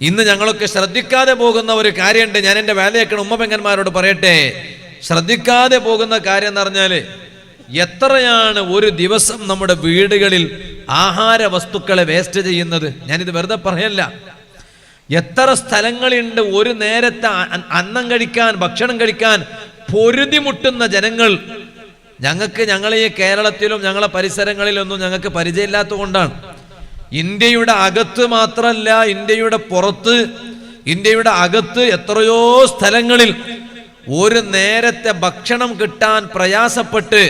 ഇന്ന് ഞങ്ങളൊക്കെ ശ്രദ്ധിക്കാതെ പോകുന്ന ഒരു കാര്യമുണ്ട്. ഞാൻ എൻ്റെ വേലയേക്കണ ഉമ്മപെങ്ങന്മാരോട് പറയട്ടെ, ശ്രദ്ധിക്കാതെ പോകുന്ന കാര്യം എന്ന് പറഞ്ഞാൽ, എത്രയാണ് ഒരു ദിവസം നമ്മുടെ വീടുകളിൽ ആഹാര വസ്തുക്കളെ വേസ്റ്റ് ചെയ്യുന്നത്. ഞാനിത് വെറുതെ പറയല്ല. എത്ര സ്ഥലങ്ങളുണ്ട് ഒരു നേരത്തെ അന്നം കഴിക്കാൻ, ഭക്ഷണം കഴിക്കാൻ പൊരുതിമുട്ടുന്ന ജനങ്ങൾ. ഞങ്ങളെ ഈ കേരളത്തിലും ഞങ്ങളെ പരിസരങ്ങളിലൊന്നും ഞങ്ങൾക്ക് പരിചയമില്ലാത്തത് കൊണ്ടാണ്. ഇന്ത്യയുടെ അകത്ത് മാത്രമല്ല, ഇന്ത്യയുടെ പുറത്ത്, ഇന്ത്യയുടെ അകത്ത് എത്രയോ സ്ഥലങ്ങളിൽ ഒരു നേരത്തെ ഭക്ഷണം കിട്ടാൻ പ്രയാസപ്പെട്ട്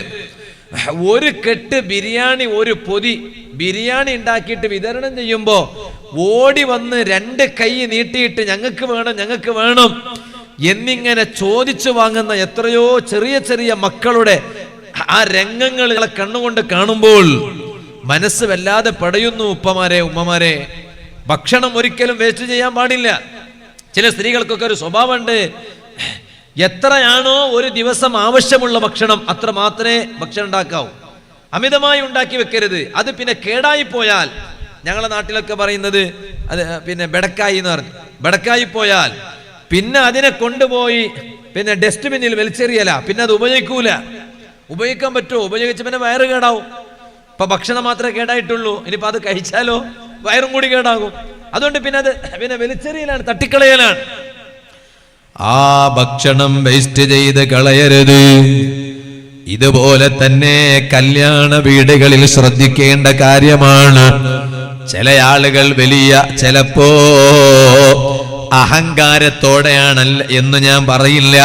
ഒരു കെട്ട് ബിരിയാണി, ഒരു പൊതി ബിരിയാണി ഉണ്ടാക്കിയിട്ട് വിതരണം ചെയ്യുമ്പോൾ ഓടി വന്ന് രണ്ട് കൈ നീട്ടിയിട്ട് ഞങ്ങൾക്ക് വേണം, ഞങ്ങൾക്ക് വേണം എന്നിങ്ങനെ ചോദിച്ചു വാങ്ങുന്ന എത്രയോ ചെറിയ ചെറിയ മക്കളുടെ ആ രംഗങ്ങളെ കണ്ണുകൊണ്ട് കാണുമ്പോൾ മനസ്സ് വല്ലാതെ പടയുന്നു. ഉപ്പമാരെ, ഉമ്മമാരെ, ഭക്ഷണം ഒരിക്കലും വേസ്റ്റ് ചെയ്യാൻ പാടില്ല. ചില സ്ത്രീകൾക്കൊക്കെ ഒരു സ്വഭാവമുണ്ട്, എത്രയാണോ ഒരു ദിവസം ആവശ്യമുള്ള ഭക്ഷണം അത്ര മാത്രമേ ഭക്ഷണം ഉണ്ടാക്കാവൂ. അമിതമായി ഉണ്ടാക്കി വെക്കരുത്. അത് പിന്നെ കേടായി പോയാൽ, ഞങ്ങളുടെ നാട്ടിലൊക്കെ പറയുന്നത് അത് പിന്നെ ബെടക്കായി എന്ന് പറഞ്ഞു, ബെടക്കായി പോയാൽ പിന്നെ അതിനെ കൊണ്ടുപോയി പിന്നെ ഡസ്റ്റ്ബിന്നിൽ വലിച്ചെറിയല, പിന്നെ അത് ഉപയോഗിക്കൂല. ഉപയോഗിക്കാൻ പറ്റുമോ? ഉപയോഗിച്ച് പിന്നെ വയറ് കേടാവും. ഇപ്പൊ ഭക്ഷണം മാത്രമേ കേടായിട്ടുള്ളൂ, ഇനിയിപ്പോ അത് കഴിച്ചാലോ വയറും കൂടി കേടാകും. അതുകൊണ്ട് പിന്നെ അത് പിന്നെ വലിച്ചെറിയലാണ്, തട്ടിക്കളയലാണ്. ആ ഭക്ഷണം വേസ്റ്റ് ചെയ്ത് കളയരുത്. ഇതുപോലെ തന്നെ കല്യാണ വീടുകളിൽ ശ്രദ്ധിക്കേണ്ട കാര്യമാണ്. ചില ആളുകൾ വലിയ ചിലപ്പോ അഹങ്കാരത്തോടെയാണല്ല എന്ന് ഞാൻ പറയില്ല,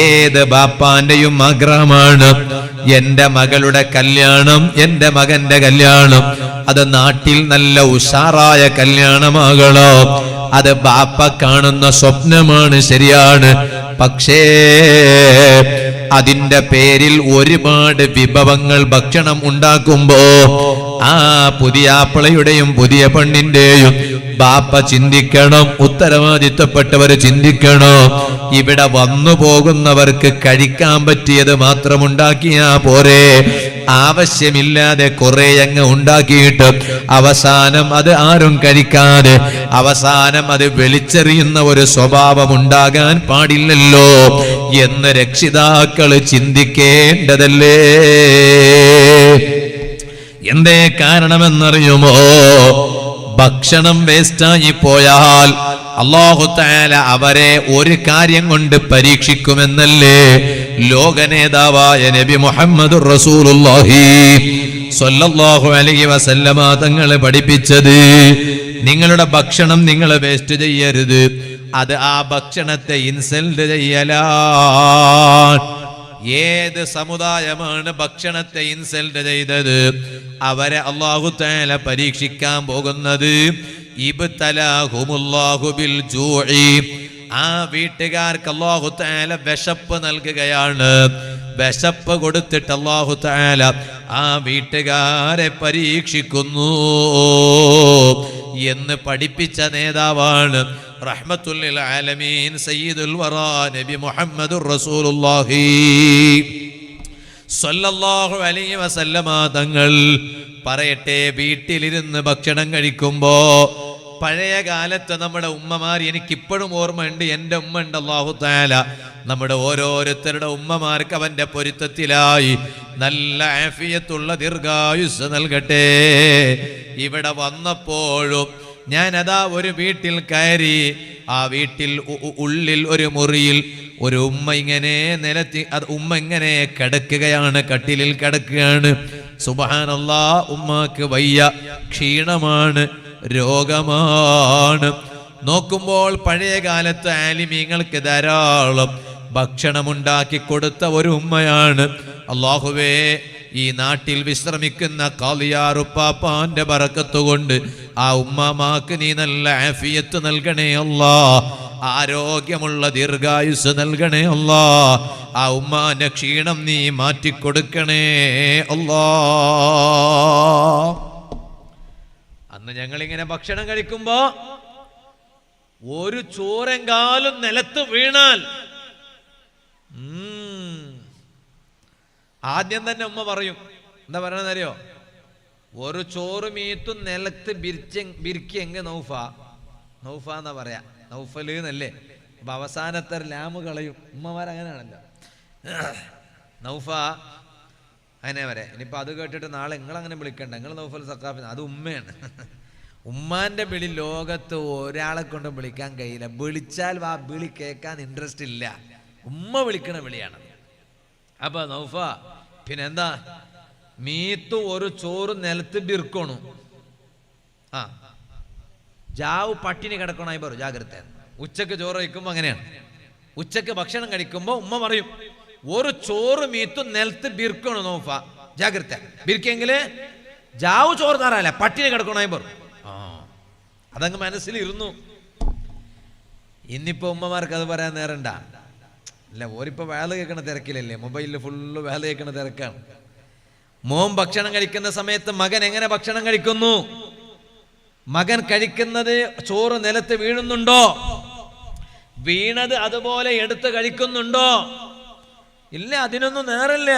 ഏത് ബാപ്പാന്റെയും ആഗ്രഹമാണ് എന്റെ മകളുടെ കല്യാണം, എന്റെ മകന്റെ കല്യാണം അത് നാട്ടിൽ നല്ല ഉഷാറായ കല്യാണമാകണോ. അത് ബാപ്പ കാണുന്ന സ്വപ്നമാണ്, ശരിയാണ്. പക്ഷേ അതിന്റെ പേരിൽ ഒരുപാട് വിഭവങ്ങൾ ഭക്ഷണം ഉണ്ടാക്കുമ്പോ ആ പുതിയ ആപ്പിളയുടെയും പുതിയ പെണ്ണിന്റെയും ബാപ്പ ചിന്തിക്കണം, ഉത്തരവാദിത്തപ്പെട്ടവർ ചിന്തിക്കണം, ഇവിടെ വന്നു പോകുന്നവർക്ക് കഴിക്കാൻ പറ്റിയത് മാത്രം ഉണ്ടാക്കിയാ പോരെ. ആവശ്യമില്ലാതെ കുറെ അങ്ങ് ഉണ്ടാക്കിയിട്ട് അവസാനം അത് ആരും കഴിക്കാതെ അവസാനം അത് വെളിച്ചെറിയുന്ന ഒരു സ്വഭാവം ഉണ്ടാകാൻ പാടില്ലല്ലോ എന്ന് രക്ഷിതാക്കൾ ചിന്തിക്കേണ്ടതല്ലേ. എന്തേ കാരണമെന്നറിയുമോ? ഭക്ഷണം വേസ്റ്റായി പോയാൽ അല്ലാഹു തആല അവരെ ഒരു കാര്യം കൊണ്ട് പരീക്ഷിക്കുമെന്നല്ലേ ലോക നേതാവായ നബി മുഹമ്മദുർ റസൂലുള്ളാഹി സ്വല്ലല്ലാഹു അലൈഹി വസല്ലമ തങ്ങളെ പഠിപ്പിച്ചത്. നിങ്ങളുടെ ഭക്ഷണം നിങ്ങൾ വേസ്റ്റ് ചെയ്യരുത്, അത് ആ ഭക്ഷണത്തെ ഇൻസൾട്ട് ചെയ്യലാണ്. ഏത് സമുദായമാണ് ഭക്ഷണത്തെ ഇൻസൾട്ട് ചെയ്തത്, അവരെ അല്ലാഹു തആല പരീക്ഷിക്കാൻ പോകുന്നത്. ഇബ്തലാഹുമുല്ലാഹു ബിൽ ജൂഇ, ആ വീട്ടുകാർക്ക് അല്ലാഹു തആല വിശപ്പ് നൽകുകയാണ്. വിശപ്പ് കൊടുത്തിട്ട് അല്ലാഹു തആല ആ വീട്ടുകാരെ പരീക്ഷിക്കുന്നു എന്ന് പഠിപ്പിച്ച നേതാവാണ് റഹ്മത്തുൽ ലിൽ ആലമീൻ സയ്യിദുൽ വറാ നബി മുഹമ്മദുർ റസൂലുള്ളാഹി സ്വല്ലല്ലാഹു അലൈഹി വസല്ലമ തങ്ങൾ. പറയട്ടെ, വീട്ടിലിരുന്ന് ഭക്ഷണം കഴിക്കുമ്പോ പഴയ കാലത്ത് നമ്മുടെ ഉമ്മമാർ, എനിക്കിപ്പോഴും ഓർമ്മയുണ്ട്, എൻ്റെ ഉമ്മ ഉണ്ട്, അല്ലാഹു തആല നമ്മുടെ ഓരോരുത്തരുടെ ഉമ്മമാർക്ക് അവന്റെ പൊരുത്തത്തിലായി നല്ല ആഫിയത്തുള്ള ദീർഘായുസ് നൽകട്ടെ. ഇവിടെ വന്നപ്പോഴും ഞാൻ അതാ ഒരു വീട്ടിൽ കയറി. ആ വീട്ടിൽ ഉള്ളിൽ ഒരു മുറിയിൽ ഒരു ഉമ്മ ഇങ്ങനെ നിലത്തി, ഉമ്മ ഇങ്ങനെ കിടക്കുകയാണ്, കട്ടിലിൽ കിടക്കുകയാണ്. സുബ്ഹാനല്ലാഹ്, ഉമ്മക്ക് വയ്യ, ക്ഷീണമാണ്, രോഗമാണ്. നോക്കുമ്പോൾ പഴയ കാലത്ത് ആലിമീങ്ങൾക്ക് ധാരാളം ഭക്ഷണമുണ്ടാക്കി കൊടുത്ത ഒരു ഉമ്മയാണ്. അല്ലാഹുവേ, ഈ നാട്ടിൽ വിശ്രമിക്കുന്ന കാളിയാറുപ്പാപ്പാന്റെ ബറക്കത്ത് കൊണ്ട് ആ ഉമ്മാമാക്ക് നീ നല്ല ആഫിയത്ത് നൽകണേ അല്ലാ, ആരോഗ്യമുള്ള ദീർഘായുസ് നൽകണേ അല്ലാ, ആ ഉമ്മാന്റെ ക്ഷീണം നീ മാറ്റിക്കൊടുക്കണേ അല്ലാ. അന്ന് ഞങ്ങളിങ്ങനെ ഭക്ഷണം കഴിക്കുമ്പോ ഒരു ചോരെങ്കാലും നിലത്ത് വീണാൽ ആദ്യം തന്നെ ഉമ്മ പറയും, എന്താ പറയണെന്നറിയോ? ഒരു ചോറ് മീത്തും നിലത്ത് ബിരിക്കെങ്ക് നൗഫ, നൗഫ എന്നാ പറയാ, നൗഫല് എന്നല്ലേ. അപ്പൊ അവസാനത്തെ ലാമ് കളയും. ഉമ്മമാരങ്ങനെയാണല്ലോ, നൗഫ അങ്ങനെ വരെ. ഇനിയിപ്പോൾ അത് കേട്ടിട്ട് നാളെ നിങ്ങളങ്ങനെ വിളിക്കണ്ട, നിങ്ങൾ നൗഫൽ സഖാഫി, അത് ഉമ്മയാണ്. ഉമ്മാന്റെ വിളി ലോകത്ത് ഒരാളെ കൊണ്ടും വിളിക്കാൻ കഴിയില്ല. വിളിച്ചാൽ ആ വിളി കേൾക്കാൻ ഇൻട്രസ്റ്റ് ഇല്ല. ഉമ്മ വിളിക്കണ വിളിയാണ്. അപ്പൊ നൗഫ പിന്നെന്താ, മീത്തു ഒരു ചോറ് നിലത്ത് ബിർക്കണു, ആ ജാവ് പട്ടിണി കിടക്കണായി പറയും ജാഗ്രത. ഉച്ചക്ക് ചോറ് കഴിക്കുമ്പോ അങ്ങനെയാണ്. ഉച്ചക്ക് ഭക്ഷണം കഴിക്കുമ്പോ ഉമ്മ പറയും ഒരു ചോറ് മീത്തു നിലത്ത് ബിർക്കണു നൗഫ, ജാഗ്രത. ബിർക്കെങ്കില് ജാവ് ചോറ് തരാല്ല, പട്ടിണി കിടക്കണായി പറയും. ആ അതങ്ങ് മനസ്സിലിരുന്നു. ഇന്നിപ്പോ ഉമ്മമാർക്ക് അത് പറയാൻ നേരണ്ട. അല്ല, ഓരിപ്പോ വേല കേൾക്കണ തിരക്കിലല്ലേ, മൊബൈലിൽ ഫുള്ള് വേല കേൾക്കണ തിരക്കാണ്. മോൻ ഭക്ഷണം കഴിക്കുന്ന സമയത്ത് മകൻ എങ്ങനെ ഭക്ഷണം കഴിക്കുന്നു? മകൻ കഴിക്കുന്നത് ചോറ് നിലത്ത് വീഴുന്നുണ്ടോ? വീണത് അതുപോലെ എടുത്ത് കഴിക്കുന്നുണ്ടോ? ഇല്ല, അതിനൊന്നും നേരല്ല.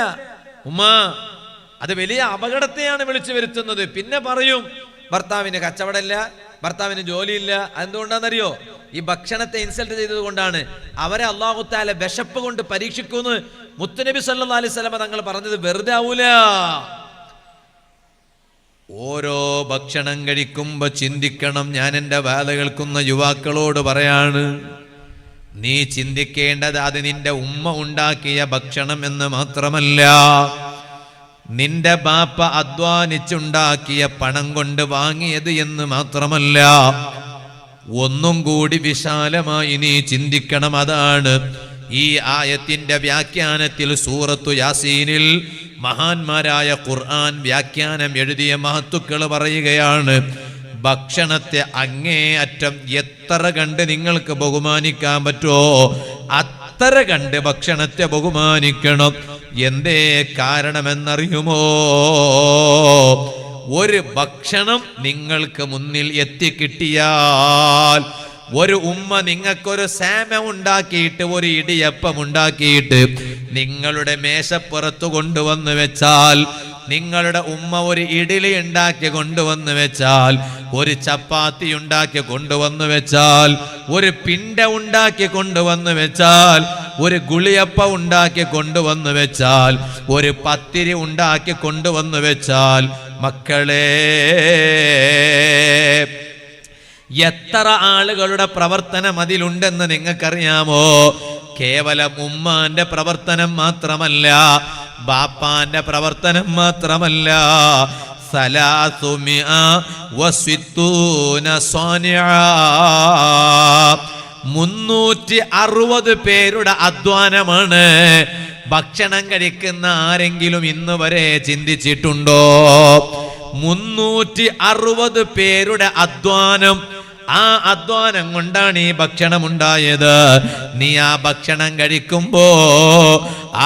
ഉമ്മ അത് വലിയ അപകടത്തെയാണ് വിളിച്ചു വരുത്തുന്നത്. പിന്നെ പറയും ഭർത്താവിന് കച്ചവടമില്ല, ഭർത്താവിന് ജോലിയില്ല. എന്തുകൊണ്ടാണെന്നറിയോ? ഈ ഭക്ഷണത്തെ ഇൻസൾട്ട് ചെയ്തത് കൊണ്ടാണ്. അവരെ അല്ലാഹു തആല വിശപ്പ് കൊണ്ട് പരീക്ഷിക്കുന്നു. മുത്തുനബി സല്ലല്ലാഹു അലൈഹി വസല്ലം തങ്ങൾ പറഞ്ഞത് വെറുതെ ആവൂല. ഓരോ ഭക്ഷണം കഴിക്കുമ്പോ ചിന്തിക്കണം. ഞാൻ എൻ്റെ വാല കേൾക്കുന്ന യുവാക്കളോട് പറയാണ്, നീ ചിന്തിക്കേണ്ടത് അത് നിന്റെ ഉമ്മ ഉണ്ടാക്കിയ ഭക്ഷണം എന്ന് മാത്രമല്ല, നിന്റെ ബാപ്പ അധ്വാനിച്ചുണ്ടാക്കിയ പണം കൊണ്ട് വാങ്ങിയത് എന്ന് മാത്രമല്ല, ഒന്നും കൂടി വിശാലമായി നീ ചിന്തിക്കണം. അതാണ് ഈ ആയത്തിന്റെ വ്യാഖ്യാനത്തിൽ സൂറത്തു യാസീനിൽ മഹാന്മാരായ ഖുർആൻ വ്യാഖ്യാനം എഴുതിയ മഹത്തുക്കൾ പറയുകയാണ്, ഭക്ഷണത്തെ അങ്ങേയറ്റം എത്ര കണ്ട് നിങ്ങൾക്ക് ബഹുമാനിക്കാൻ പറ്റുമോ അത്ര കണ്ട് ഭക്ഷണത്തെ ബഹുമാനിക്കണം. എന്തേ കാരണമെന്നറിയുമോ? ഒരു ഭക്ഷണം നിങ്ങൾക്ക് മുന്നിൽ എത്തിക്കിട്ടിയാൽ, ഒരു ഉമ്മ നിങ്ങൾക്കൊരു സാമ ഉണ്ടാക്കിയിട്ട്, ഒരു ഇടിയപ്പം ഉണ്ടാക്കിയിട്ട് നിങ്ങളുടെ മേശപ്പുറത്ത് കൊണ്ടുവന്ന് വെച്ചാൽ, നിങ്ങളുടെ ഉമ്മ ഒരു ഇഡ്ഡലി ഉണ്ടാക്കി കൊണ്ടുവന്ന് വെച്ചാൽ, ഒരു ചപ്പാത്തി ഉണ്ടാക്കി കൊണ്ടുവന്ന് വെച്ചാൽ, ഒരു പിണ്ട ഉണ്ടാക്കി കൊണ്ടുവന്ന് വെച്ചാൽ, ഒരു ഗുളിയപ്പ ഉണ്ടാക്കി കൊണ്ടുവന്ന് വെച്ചാൽ, ഒരു പത്തിരി ഉണ്ടാക്കി കൊണ്ടുവന്ന് വെച്ചാൽ, മക്കളെ എത്ര ആളുകളുടെ പ്രവർത്തനം അതിലുണ്ടെന്ന് നിങ്ങൾക്കറിയാമോ? കേവലം ഉമ്മാന്റെ പ്രവർത്തനം മാത്രമല്ല, ബാപ്പാന്റെ പ്രവർത്തനം മാത്രമല്ല, 360 പേരുടെ അധ്വാനമാണ്. ഭക്ഷണം കഴിക്കുന്ന ആരെങ്കിലും ഇന്ന് വരെ ചിന്തിച്ചിട്ടുണ്ടോ? 360 പേരുടെ അധ്വാനം. ആ അധ്വാനം കൊണ്ടാണ് ഈ ഭക്ഷണം ഉണ്ടായത്. നീ ആ ഭക്ഷണം കഴിക്കുമ്പോ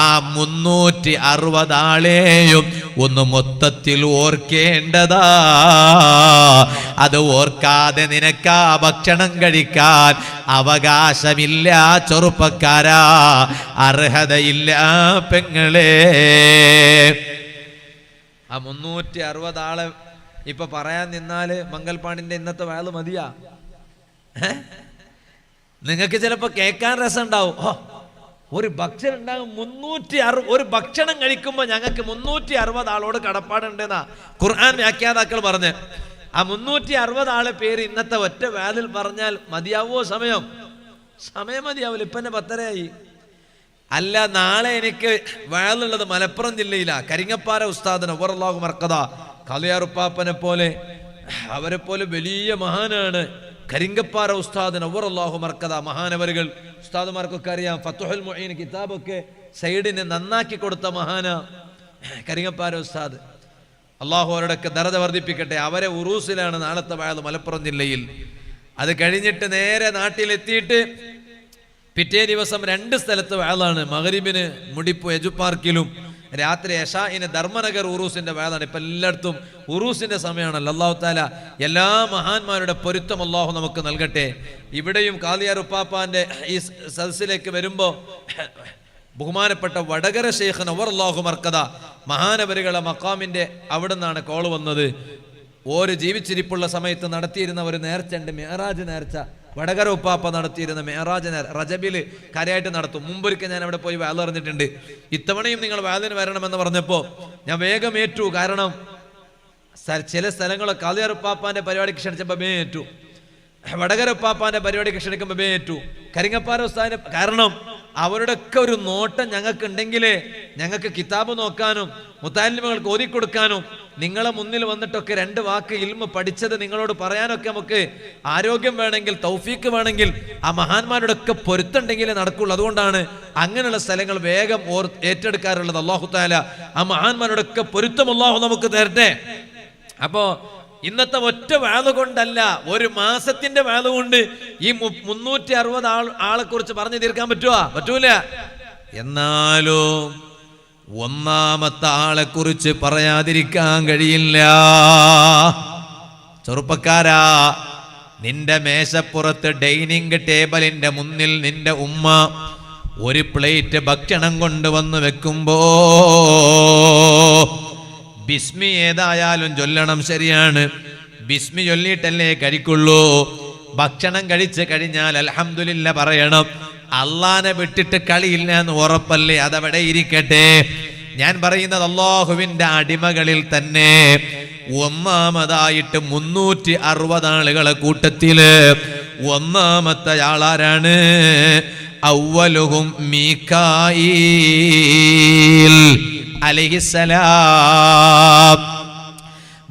ആ 360 ആളെയും ഒന്ന് മൊത്തത്തിൽ ഓർക്കേണ്ടതാ. അത് ഓർക്കാതെ നിനക്ക് ആ ഭക്ഷണം കഴിക്കാൻ അവകാശമില്ല ചെറുപ്പക്കാരാ, അർഹതയില്ല പെങ്ങളെ. ആ 360 ആളെ ഇപ്പൊ പറയാൻ നിന്നാല് മംഗൽപാണ്ടിന്റെ ഇന്നത്തെ വേള മതിയാ? നിങ്ങൾക്ക് ചിലപ്പോ കേൾക്കാൻ രസം ഉണ്ടാവും. ഒരു ഭക്ഷണം ഉണ്ടാകും 360, ഒരു ഭക്ഷണം കഴിക്കുമ്പോ ഞങ്ങൾക്ക് 360 ആളോട് കടപ്പാടുണ്ടെന്നാ ഖുർആൻ വ്യാഖ്യാതാക്കൾ പറഞ്ഞ്. ആ 360 ആളെ പേര് ഇന്നത്തെ ഒറ്റ വേളിൽ പറഞ്ഞാൽ മതിയാവോ? സമയം മതിയാവൂല. ഇപ്പൊ തന്നെ 10:30 അല്ല, നാളെ എനിക്ക് വേളുള്ളത് മലപ്പുറം ജില്ലയിലാ. കരിങ്ങപ്പാറ ഉസ്താദിന് ഓവറല്ലാഹു മർക്കദ കളിയാറുപ്പാപ്പനെ പോലെ, അവരെ പോലെ വലിയ മഹാനാണ് കരിങ്കപ്പാറ ഉസ്താദിന് ഓവറല്ലാഹു മർക്കദ. മഹാനവരുകൾ ഉസ്താദുമാർക്കൊക്കെ അറിയാം. ഫത്തുഹുൽ മുഈൻ കിതാബൊക്കെ സൈഡിന് നന്നാക്കി കൊടുത്ത മഹാന കരിങ്ങപ്പാറ ഉസ്താദ്. അള്ളാഹു അവരുടെയൊക്കെ ദറജ വർദ്ധിപ്പിക്കട്ടെ. അവരെ ഉറൂസിലാണ് നാളത്തെ വേള മലപ്പുറം ജില്ലയിൽ. അത് കഴിഞ്ഞിട്ട് നേരെ നാട്ടിലെത്തിയിട്ട് പിറ്റേ ദിവസം 2 സ്ഥലത്ത് വേളാണ്. മഗ്രിബിന് മുടിപ്പ് എജു പാർക്കിലും, രാത്രി എഷാഇന് ധർമ്മനഗർ ഉറൂസിന്റെ വേളാണ്. ഇപ്പൊ എല്ലായിടത്തും ഉറൂസിന്റെ സമയമാണല്ലോ. അല്ലാഹു തആല എല്ലാ മഹാന്മാരുടെ പൊരുത്തം അല്ലാഹു നമുക്ക് നൽകട്ടെ. ഇവിടെയും കാളിയാർ ഉപ്പാപ്പാന്റെ ഈ സദസ്സിലേക്ക് വരുമ്പോ ബഹുമാനപ്പെട്ട വടകര ശൈഖ് നവറല്ലാഹു മർക്കദ മഹാനവരുകളെ മഖാമിന്റെ അവിടെ നിന്നാണ് കോള് വന്നത്. ഓര് ജീവിച്ചിരിപ്പുള്ള സമയത്ത് നടത്തിയിരുന്ന ഒരു നേർച്ചയുണ്ട്, മെഹറാജ് നേർച്ച. വടകര ഉപ്പാപ്പ നടത്തിയിരുന്ന മെഹറാജ് റജബില് കാര്യമായിട്ട് നടത്തും. മുമ്പൊരിക്കൽ ഞാൻ അവിടെ പോയി വാല് പറഞ്ഞിട്ടുണ്ട്. ഇത്തവണയും നിങ്ങൾ വാലിന് വരണമെന്ന് പറഞ്ഞപ്പോൾ ഞാൻ വേഗം ഏറ്റു. കാരണം ചില സ്ഥലങ്ങളൊക്കെ കാളിയാർ ഉപ്പാപ്പാന്റെ പരിപാടിക്ക് ക്ഷണിച്ചപ്പോൾ ഏറ്റു, വടകര ഉപ്പാപ്പാന്റെ പരിപാടിക്ക് ക്ഷണിക്കുമ്പോൾ ഏറ്റു, കരിങ്ങപ്പാറ ഉസ്താദിന്റെ. കാരണം അവരുടെ ഒക്കെ ഒരു നോട്ടം ഞങ്ങൾക്ക് ഉണ്ടെങ്കിലേ ഞങ്ങൾക്ക് കിതാബ് നോക്കാനും മുത്താലിമകൾക്ക് ഓതിക്കൊടുക്കാനും നിങ്ങളെ മുന്നിൽ വന്നിട്ടൊക്കെ 2 വാക്ക് ഇൽമ പഠിച്ചത് നിങ്ങളോട് പറയാനൊക്കെ നമുക്ക് ആരോഗ്യം വേണമെങ്കിൽ, തൗഫീക്ക് വേണമെങ്കിൽ ആ മഹാന്മാരുടെ ഒക്കെ പൊരുത്തുണ്ടെങ്കിലേ നടക്കുള്ളൂ. അതുകൊണ്ടാണ് അങ്ങനെയുള്ള സ്ഥലങ്ങൾ വേഗം ഏറ്റെടുക്കാറുള്ളത്. അല്ലാഹു തആല ആ മഹാന്മാരുടെ ഒക്കെ പൊരുത്തം അല്ലാഹു നമുക്ക് തരട്ടെ. അപ്പോ ഇന്നത്തെ ഒറ്റ വാള് കൊണ്ടല്ല, ഒരു മാസത്തിന്റെ വാള് കൊണ്ട് ഈ 360 ആളെ കുറിച്ച് പറഞ്ഞു തീർക്കാൻ പറ്റൂല. എന്നാലും ഒന്നാമത്തെ ആളെ കുറിച്ച് പറയാതിരിക്കാൻ കഴിയില്ല. ചെറുപ്പക്കാരാ, നിന്റെ മേശപ്പുറത്ത് ഡൈനിങ് ടേബിളിന്റെ മുന്നിൽ നിന്റെ ഉമ്മ ഒരു പ്ലേറ്റ് ഭക്ഷണം കൊണ്ടുവന്ന് വെക്കുമ്പോ ബിസ്മി ഏതായാലും ചൊല്ലണം. ശരിയാണ്, ബിസ്മി ചൊല്ലിയിട്ടല്ലേ കഴിക്കുള്ളൂ. ഭക്ഷണം കഴിച്ച് കഴിഞ്ഞാൽ അൽഹംദുലില്ലാ പറയണം. അള്ളാനെ വിട്ടിട്ട് കളിയില്ല എന്ന് ഉറപ്പല്ലേ, അതവിടെ ഇരിക്കട്ടെ. ഞാൻ പറയുന്നത് അല്ലാഹുവിന്റെ അടിമകളിൽ തന്നെ ഒന്നാമതായിട്ട് 360 ആളുകളെ കൂട്ടത്തില് ഒന്നാമത്തെ ആളാരാണ്? അവ്വലുഹും മീകായിൽ അലൈഹിസ്സലാം.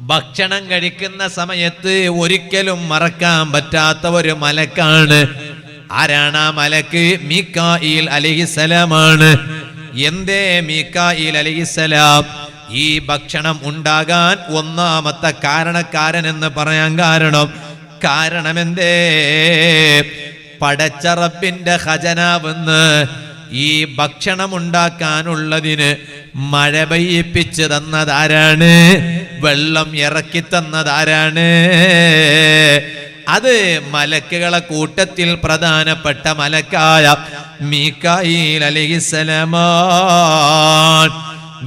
ഭക്ഷണം കഴിക്കുന്ന സമയത്ത് ഒരിക്കലും മറക്കാൻ പറ്റാത്ത ഒരു മലക്കാണ്. ആരാണ് ആ മലക്ക്? മീകായിൽ അലൈഹിസ്സലാമാണ്. എന്തേ മീകായിൽ അലൈഹിസ്സലാം ഈ ഭക്ഷണം ഉണ്ടാകാൻ ഒന്നാമത്തെ കാരണക്കാരൻ എന്ന് പറയാൻ കാരണം എന്തേ? പടച്ച റബ്ബിന്റെ ഖജനാവെന്ന് ഈ ഭക്ഷണം ഉണ്ടാക്കാനുള്ളതിന് മഴ പെയ്യിപ്പിച്ച് തന്നതാരാണ്? വെള്ളം ഇറക്കി തന്നതാരാണ്? അത് മലക്കുകളെ കൂട്ടത്തിൽ പ്രധാനപ്പെട്ട മലക്കായ മീകായിൽ അലൈഹിസ്സലാമാണ്.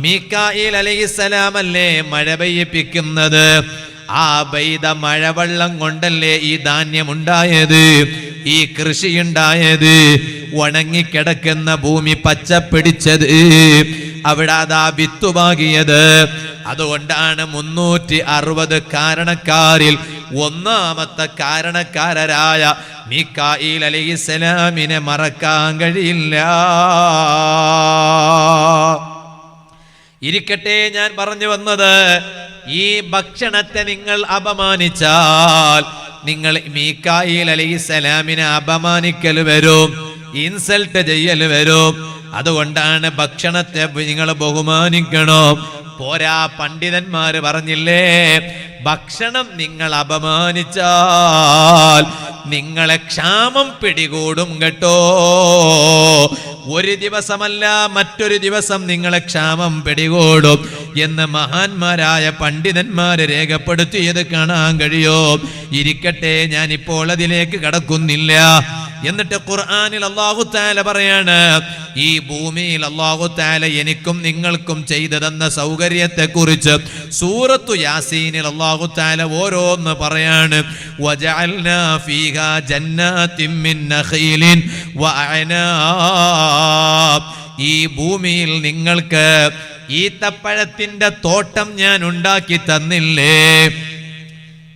മീകായിൽ അലൈഹിസ്സലാമല്ലേ മഴ പെയ്യിപ്പിക്കുന്നത്? ആ പെയ്ത മഴവെള്ളം കൊണ്ടല്ലേ ഈ ധാന്യമുണ്ടായത്, ഈ കൃഷിയുണ്ടായത്, ഉണങ്ങിക്കിടക്കുന്ന ഭൂമി പച്ചപ്പിടിച്ചത്, അവിടെ അതാ വിത്തുപാകിയത്. അതുകൊണ്ടാണ് 360 കാരണക്കാരിൽ ഒന്നാമത്തെ കാരണക്കാരായ മീകായിൽ അലൈഹിസ്സലാമിനെ മറക്കാൻ കഴിയില്ല. ഇരിക്കട്ടെ, ഞാൻ പറഞ്ഞു വന്നത്, ഈ ഭക്ഷണത്തെ നിങ്ങൾ അപമാനിച്ചാൽ നിങ്ങൾ മീകായിൽ അലൈഹിസ്സലാമിനെ അപമാനിക്കൽ വരും, ഇൻസൾട്ട് ചെയ്യൽ വരും. അതുകൊണ്ടാണ് ഭക്ഷണത്തെ നിങ്ങൾ ബഹുമാനിക്കണം. പോരാ, പണ്ഡിതന്മാര് പറഞ്ഞില്ലേ, ഭക്ഷണം നിങ്ങൾ അപമാനിച്ചാൽ നിങ്ങളെ ക്ഷാമം പിടികൂടും കേട്ടോ. ഒരു ദിവസമല്ല, മറ്റൊരു ദിവസം നിങ്ങളെ ക്ഷാമം പിടികൂടും എന്ന് മഹാന്മാരായ പണ്ഡിതന്മാര് രേഖപ്പെടുത്തിയത് കാണാൻ കഴിയോ. ഇരിക്കട്ടെ, ഞാൻ ഇപ്പോൾ അതിലേക്ക് കടക്കുന്നില്ല. എന്നിട്ട് ഖുർആനിൽ അല്ലാഹു തആല പറയാണ്, ഈ ഭൂമിയിൽ അല്ലാഹു തആല എനിക്കും നിങ്ങൾക്കും ചെയ്തു തന്ന സൗകര്യത്തെ കുറിച്ച് സൂറത്തു യാസീനിൽ അല്ലാഹു തആല ഓരോന്ന് പറയാണ്. വജഅൽനാ ഫീഹാ ജന്നാത്തിൻ മിൻ നഖീലിൻ വഅനാബ്. ഈ ഭൂമിയിൽ നിങ്ങൾക്ക് ഈത്തപ്പഴത്തിന്റെ തോട്ടം ഞാൻ ഉണ്ടാക്കി തന്നില്ലേ?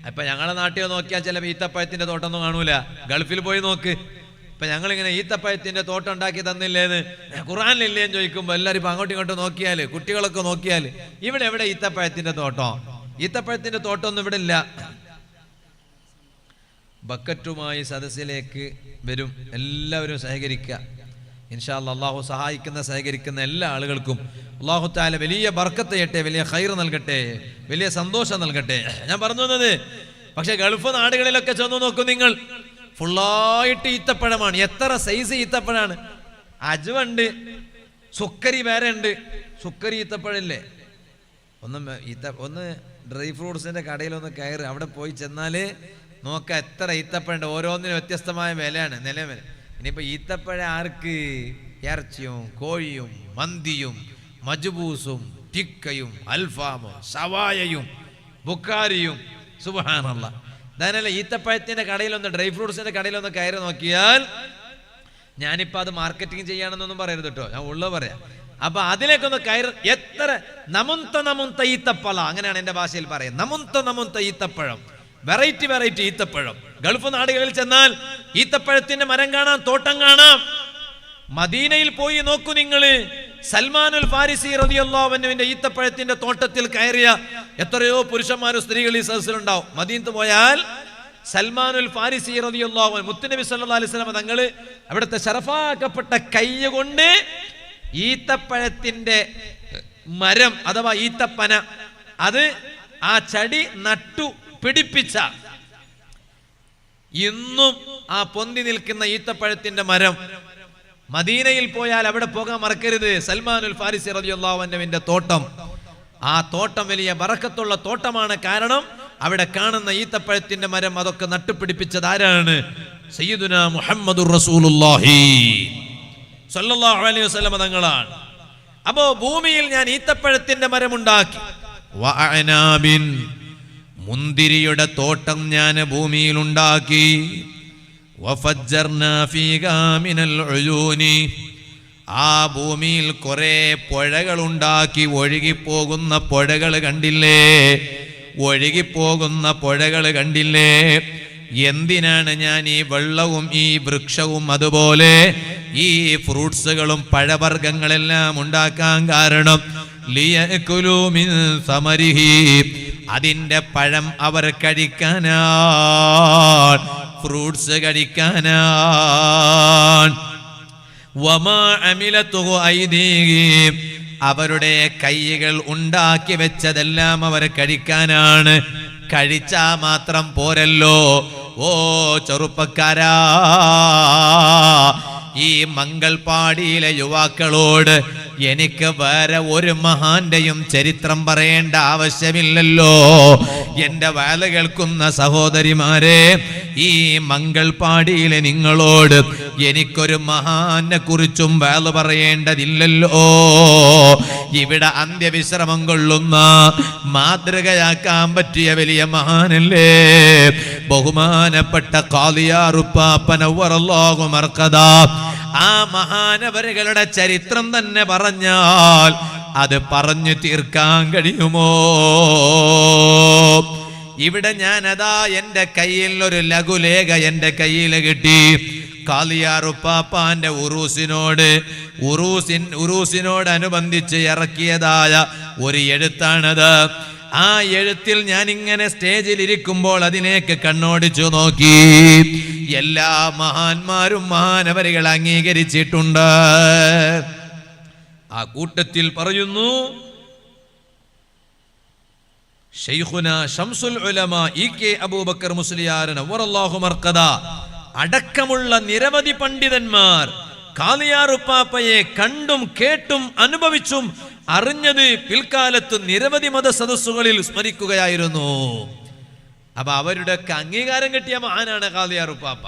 അപ്പൊ ഞങ്ങളുടെ നാട്ടിൽ നോക്കിയാൽ ചിലപ്പോൾ ഈത്തപ്പഴത്തിന്റെ തോട്ടം ഒന്നും കാണൂല. ഗൾഫിൽ പോയി നോക്ക്. ഇപ്പൊ ഞങ്ങളിങ്ങനെ ഈത്തപ്പഴത്തിന്റെ തോട്ടം ഉണ്ടാക്കി തന്നില്ലേന്ന് ഖുർആനിലില്ലേന്ന് ചോദിക്കുമ്പോൾ എല്ലാവരും ഇപ്പൊ അങ്ങോട്ടും ഇങ്ങോട്ടും നോക്കിയാല്, കുട്ടികളൊക്കെ നോക്കിയാല്, ഇവിടെ എവിടെ ഈത്തപ്പഴത്തിന്റെ തോട്ടം? ഈത്തപ്പഴത്തിന്റെ തോട്ടം ഒന്നും ഇവിടെ ഇല്ല. ബക്കറ്റുമായി സദസ്സിലേക്ക് വരും, എല്ലാവരും സഹകരിക്കുക. ഇൻഷാ അല്ലാഹ് അല്ലാഹു സഹായിക്കുന്ന സഹകരിക്കുന്ന എല്ലാ ആളുകൾക്കും അല്ലാഹു തആല വലിയ ബർക്കത്ത് ചെയ്യട്ടെ, വലിയ ഖൈർ നൽകട്ടെ, വലിയ സന്തോഷം നൽകട്ടെ. ഞാൻ പറഞ്ഞു തന്നത്, പക്ഷെ ഗൾഫ് നാടുകളിലൊക്കെ ചെന്ന് നോക്കും നിങ്ങൾ, ഫുള്ളായിട്ട് ഈത്തപ്പഴമാണ്. എത്ര സൈസ് ഈത്തപ്പഴാണ്! അജുവുണ്ട്, സുക്കരി വേറെ ഉണ്ട്. സുക്കരി ഈത്തപ്പഴല്ലേ? ഒന്ന് ഡ്രൈ ഫ്രൂട്ട്സിന്റെ കടയിലൊന്ന് കയറി അവിടെ പോയി ചെന്നാല് നോക്ക എത്ര ഈത്തപ്പഴുണ്ട്. ഓരോന്നിനും വ്യത്യസ്തമായ വിലയാണ്, നിലവില. ഇനിയിപ്പോ ഈത്തപ്പഴം ആർക്ക്? ഇറച്ചിയും കോഴിയും മന്തിയും മജ്ബൂസും ടിക്കയും അൽഫാമും സവായയും ബുക്കാരിയും സുബ്ഹാനല്ലാഹ്. അതായത് ഈത്തപ്പഴത്തിന്റെ കടയിലൊന്ന്, ഡ്രൈ ഫ്രൂട്ട്സിന്റെ കടയിലൊന്ന് കയറി നോക്കിയാൽ, ഞാനിപ്പോൾ അത് മാർക്കറ്റിംഗ് ചെയ്യാണെന്നൊന്നും പറയരുത് കേട്ടോ, ഞാൻ ഉള്ളത് പറയാം. അപ്പൊ അതിലേക്കൊന്ന് കയറി, എത്ര നമുന്ത ഈത്തപ്പഴ, അങ്ങനെയാണ് എൻ്റെ ഭാഷയിൽ പറയുന്നത്. നമുന്ത ഈത്തപ്പഴം, വെറൈറ്റി വെറൈറ്റി ഈത്തപ്പഴം. ഗൾഫ് നാടുകളിൽ ചെന്നാൽ ഈത്തപ്പഴത്തിന്റെ മരം കാണാം, തോട്ടം കാണാം. മദീനയിൽ പോയി നോക്കൂ നിങ്ങൾ, സൽമാനുൽ ഫാരിസി റളിയല്ലാഹു അൻഹുവിന്റെ ഈത്തപ്പഴത്തിന്റെ തോട്ടത്തിൽ കയറിയ എത്രയോ പുരുഷന്മാരും സ്ത്രീകൾ ഈ സദസ്സിലുണ്ടാവും. മദീനത്ത് പോയാൽ സൽമാനുൽ ഫാരിസി റളിയല്ലാഹു അൻഹു, മുത്തുനബി സല്ലല്ലാഹു അലൈഹി വസല്ലം തങ്ങൾ അവിടുത്തെ ശറഫാക്കപ്പെട്ട കൈ കൊണ്ട് ഈത്തപ്പഴത്തിന്റെ മരം അഥവാ ഈത്തപ്പന, അത് ആ ചടി നട്ടു പിടിപ്പിച്ച, ഇന്നും ആ പൊന്തി നിൽക്കുന്ന ഈത്തപ്പഴത്തിന്റെ മരം, മദീനയിൽ പോയാൽ അവിടെ പോകാൻ മറക്കരുത്. സൽമാനുൽ ഫാരിസി റളിയല്ലാഹു അൻഹുവിന്റെ തോട്ടം, ആ തോട്ടം വലിയ ബറക്കത്തുള്ള തോട്ടമാണ്. കാരണം അവിടെ കാണുന്ന ഈത്തപ്പഴത്തിന്റെ മരം അതൊക്കെ നട്ടുപിടിപ്പിച്ചത് ആരാണ്? സയ്യിദുനാ മുഹമ്മദുർ റസൂലുള്ളാഹി സ്വല്ലല്ലാഹു അലൈഹി വസല്ലം തങ്ങളാണ്. അപ്പോ ഭൂമിയിൽ ഞാൻ ഈത്തപ്പഴത്തിന്റെ മരമുണ്ടാക്കി. വഅനാബിൻ, മുന്തിരിയുടെ തോട്ടം ഞാൻ ഭൂമിയിൽ ഉണ്ടാക്കി. വഫജ്ജർനാ ഫീഹാ മിനൽ ഉയൂനി, ആ ഭൂമിയിൽ കുറെ പുഴകൾ ഉണ്ടാക്കി. ഒഴുകിപ്പോകുന്ന പുഴകൾ കണ്ടില്ലേ? ഒഴുകിപ്പോകുന്ന പുഴകൾ കണ്ടില്ലേ? എന്തിനാണ് ഞാൻ ഈ വെള്ളവും ഈ വൃക്ഷവും അതുപോലെ ഈ ഫ്രൂട്ട്സുകളും പഴവർഗ്ഗങ്ങളെല്ലാം ഉണ്ടാക്കാൻ കാരണം? ലിയഅകുലൂ മിൻ സമരിഹി, അതിന്റെ പഴം അവർ കഴിക്കാനാണ്, ഫ്രൂട്ട്സ് കഴിക്കാനാണ്. വമാ അമിലതുഹു ഐദീഹിം, അവരുടെ കൈകൾ ഉണ്ടാക്കി വെച്ചതെല്ലാം അവർ കഴിക്കാനാണ്. കഴിച്ചാ മാത്രം പോരല്ലോ. ഓ ചെറുപ്പക്കാരാ, ഈ മംഗൾപാടിയിലെ യുവാക്കളോട് എനിക്ക് വേറെ ഒരു മഹാന്റെയും ചരിത്രം പറയേണ്ട ആവശ്യമില്ലല്ലോ. എന്റെ വാല കേൾക്കുന്ന സഹോദരിമാരെ, ഈ മംഗൾപാടിയിലെ നിങ്ങളോട് എനിക്കൊരു മഹാനെ കുറിച്ചും വാല പറയേണ്ടതില്ലല്ലോ. ഇവിടെ അന്ത്യവിശ്രമം കൊള്ളുന്ന, മാതൃകയാക്കാൻ പറ്റിയ വലിയ മഹാനല്ലേ ബഹുമാനപ്പെട്ട ഖാദിയാർ ഉപ്പാപ്പ നവ്വറല്ലാഹു മർഖദ. ആ മഹാനവരുകളുടെ ചരിത്രം തന്നെ പറഞ്ഞാൽ അത് പറഞ്ഞു തീർക്കാൻ കഴിയുമോ? ഇവിടെ ഞാനതാ എൻ്റെ കയ്യിൽ ഒരു ലഘുലേഖ എൻ്റെ കയ്യിൽ കിട്ടി. ഖാദിയാർ ഉപ്പാപ്പാന്റെ ഉറൂസിനോടനുബന്ധിച്ച് ഇറക്കിയതായ ഒരു എഴുത്താണത്. ആ എഴുത്തിൽ ഞാൻ ഇങ്ങനെ സ്റ്റേജിൽ ഇരിക്കുമ്പോൾ അതിലേക്ക് കണ്ണോടിച്ചു നോക്കി. എല്ലാ മഹാന്മാരും മഹാനവരികൾ അംഗീകരിച്ചിട്ടുണ്ട്. ആ കൂട്ടത്തിൽ പറയുന്നു, ശൈഖുന ശംസുൽ ഉലമ ഇ.കെ. അബൂബക്കർ മുസ്ലിയാർ നവ്വറല്ലാഹു മർഖദ അടക്കമുള്ള നിരവധി പണ്ഡിതന്മാർ ഖാദിയാർ ഉപ്പാപ്പയെ കണ്ടും കേട്ടും അനുഭവിച്ചും അറിഞ്ഞത് പിൽക്കാലത്ത് നിരവധി മതസദസ്സുകളിൽ സ്മരിക്കുകയായിരുന്നു. അപ്പൊ അവരുടെ അംഗീകാരം കിട്ടിയ മഹാനാണ് ഖാദിയാർ ഉപ്പാപ്പ.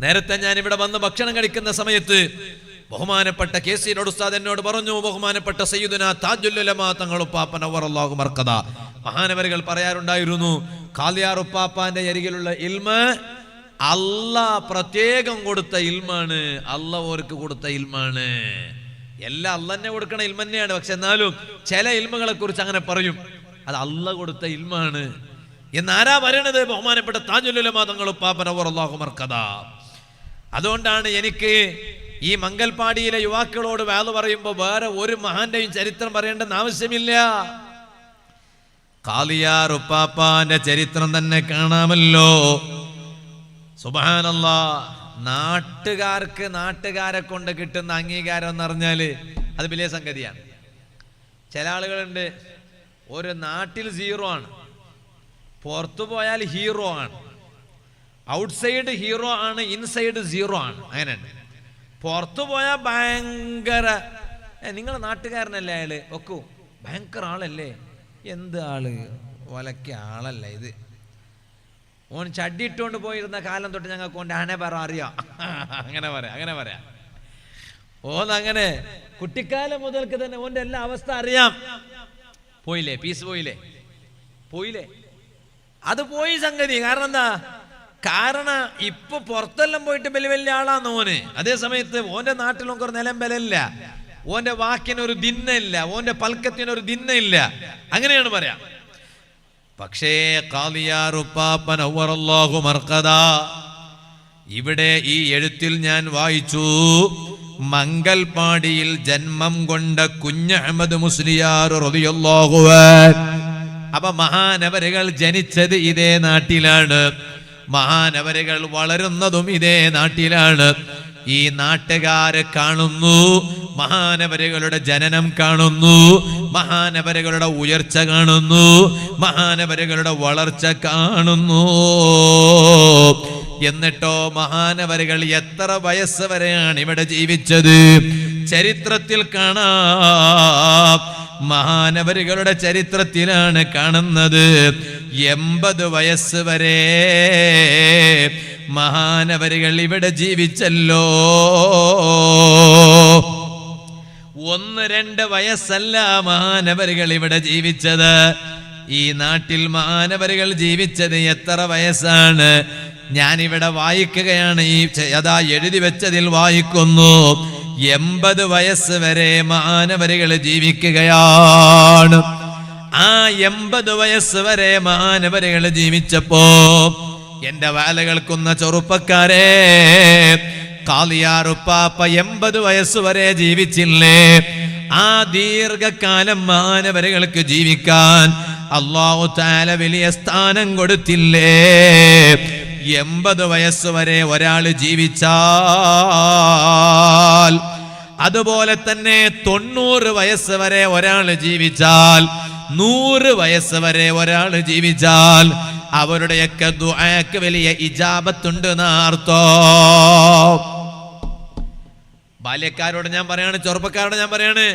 നേരത്തെ ഞാൻ ഇവിടെ വന്ന് ഭക്ഷണം കഴിക്കുന്ന സമയത്ത് ബഹുമാനപ്പെട്ട കെ.സി. ഉസ്താദ് എന്നോട് പറഞ്ഞു, ബഹുമാനപ്പെട്ട സയ്യിദുനാ താജുൽ ഉലമാ തങ്ങൾ ഉപ്പാപ്പ നവ്വറല്ലാഹു മർഖദ മഹാനവരുകൾ പറയാറുണ്ടായിരുന്നു, ഖാദിയാർ ഉപ്പാപ്പാന്റെ അരികിലുള്ള ഇൽമ് അല്ലാഹ് പ്രത്യേകം കൊടുത്ത ഇൽമാണ്, അല്ലാഹ് ഓർക്ക് കൊടുത്ത ഇൽമാണ്. എല്ലാം അള്ളന്നെ കൊടുക്കണ ഇൽമ തന്നെയാണ്. പക്ഷെ എന്നാലും ചില ഇൽമുകളെ കുറിച്ച് അങ്ങനെ പറയും, അത് അല്ലാഹ് കൊടുത്ത ഇൽമാണ് എന്നാരാ പറയണത്? ബഹുമാനപ്പെട്ട താജുൽ ഉലമാ തങ്ങൾ ഉപ്പാപ്പ നവ്വറല്ലാഹു മർഖദ. അതുകൊണ്ടാണ് എനിക്ക് ഈ മംഗൽപാടിയിലെ യുവാക്കളോട് വാള് പറയുമ്പോൾ വേറെ ഒരു മഹാന്റെയും ചരിത്രം പറയേണ്ടെന്ന് ആവശ്യമില്ല. ഖാദിയാർ ഉപ്പാപ്പാന്റെ ചരിത്രം തന്നെ കാണാമല്ലോ. സുബ്ഹാനല്ലാഹ്. നാട്ടുകാരെ കൊണ്ട് കിട്ടുന്ന അംഗീകാരം എന്ന് പറഞ്ഞാല് അത് വലിയ സംഗതിയാണ്. ചില ആളുകളുണ്ട്, ഒരു നാട്ടിൽ 0 ആണ്, പുറത്തു പോയാൽ ഹീറോ ആണ്. ഔട്ട്സൈഡ് ഹീറോ ആണ്, ഇൻസൈഡ് 0 ആണ്. അങ്ങനെയുണ്ട്. പുറത്തു പോയാൽ ഭയങ്കര, നിങ്ങളെ നാട്ടുകാരനല്ലേ അയാള്, ഒക്കു ഭയങ്കര ആളല്ലേ, എന്ത് ആള്, ഒലക്ക ആളല്ല ഇത്. ഓൻ ചടിയിട്ടുകൊണ്ട് പോയിരുന്ന കാലം തൊട്ട് ഞങ്ങൾക്ക് ഓൻ്റെ അണെ പറ അറിയാം. അങ്ങനെ പറയാം. ഓന്നങ്ങനെ കുട്ടിക്കാലം മുതൽക്ക് തന്നെ ഓൻ്റെ എല്ലാ അവസ്ഥ അറിയാം. പോയില്ലേ? പീസ് പോയില്ലേ? അത് പോയി സംഗതി. കാരണം എന്താ? കാരണം ഇപ്പൊ പുറത്തെല്ലാം പോയിട്ട് വലിയ വലിയ ആളാന്ന് ഓന്. അതേ സമയത്ത് ഓന്റെ നാട്ടിലൊക്കെ ഒരു നിലം ബലമില്ല, ഓന്റെ വാക്കിനൊരു ദിന്നില്ല, ഓന്റെ പൽക്കത്തിനൊരു ദിന്നില്ല. അങ്ങനെയാണ് പറയാം. പക്ഷേ ഖാലിയാറുപ്പാപ്പൻ അവറല്ലാഹു മർഖദാ, ഇവിടെ ഈ എഴുത്തിൽ ഞാൻ വായിച്ചു, മംഗൽപാടിയിൽ ജന്മം കൊണ്ട കുഞ്ഞ് അഹമ്മദ് മുസ്ലിയാർ റളിയല്ലാഹു അൻഹു. അപ്പൊ മഹാനവരുകൾ ജനിച്ചത് ഇതേ നാട്ടിലാണ്, മഹാനവരുകൾ വളരുന്നതും ഇതേ നാട്ടിലാണ്. ഈ നാട്ടുകാര് കാണുന്നു, മഹാനവരുകളുടെ ജനനം കാണുന്നു, മഹാനവരുകളുടെ ഉയർച്ച കാണുന്നു, മഹാനവരുകളുടെ വളർച്ച കാണുന്നു. എന്നിട്ടോ മഹാനവരുകൾ എത്ര വയസ്സ് വരെയാണ് ഇവിടെ ജീവിച്ചത്? ചരിത്രത്തിൽ കാണാം, മഹാനവരുകളുടെ ചരിത്രത്തിലാണ് കാണുന്നത് 80 വയസ്സ് വരെ മഹാനവരുകൾ ഇവിടെ ജീവിച്ചല്ലോ. 1-2 വയസ്സല്ല മഹാനവരുകൾ ഇവിടെ ജീവിച്ചത്. ഈ നാട്ടിൽ മഹാനവരുകൾ ജീവിച്ചത് എത്ര വയസ്സാണ്? ഞാനിവിടെ വായിക്കുകയാണ്, ഈ അതാ എഴുതി വെച്ചതിൽ വായിക്കുന്നു, 80 വയസ്സ് വരെ മഹാനവരുകൾ ജീവിക്കുകയാണ്. ആ 80 വയസ്സ് വരെ മഹാനവരുകൾ ജീവിച്ചപ്പോ എന്റെ വാല കേൾക്കുന്ന ചെറുപ്പക്കാരെ, ഖാലിയാറുപ്പാപ്പ 80 വയസ്സ് വരെ ജീവിച്ചില്ലേ? ആ ദീർഘകാലം മഹാനവരുകൾക്ക് ജീവിക്കാൻ അല്ലാഹു തആല വലിയ സ്ഥാനം കൊടുത്തില്ലേ? 80 വയസ്സ് വരെ ഒരാൾ ജീവിച്ചാൽ, അതുപോലെ തന്നെ 90 വയസ്സ് വരെ ഒരാൾ ജീവിച്ചാൽ, 100 വയസ്സ് വരെ ഒരാൾ ജീവിച്ചാൽ അവരുടെയൊക്കെ ദുആക്ക് വലിയ ഇജാബത്തുണ്ട് എന്നർത്ഥം. ബാല്യക്കാരോട് ഞാൻ പറയാണ്, ചെറുപ്പക്കാരോട് ഞാൻ പറയാണ്,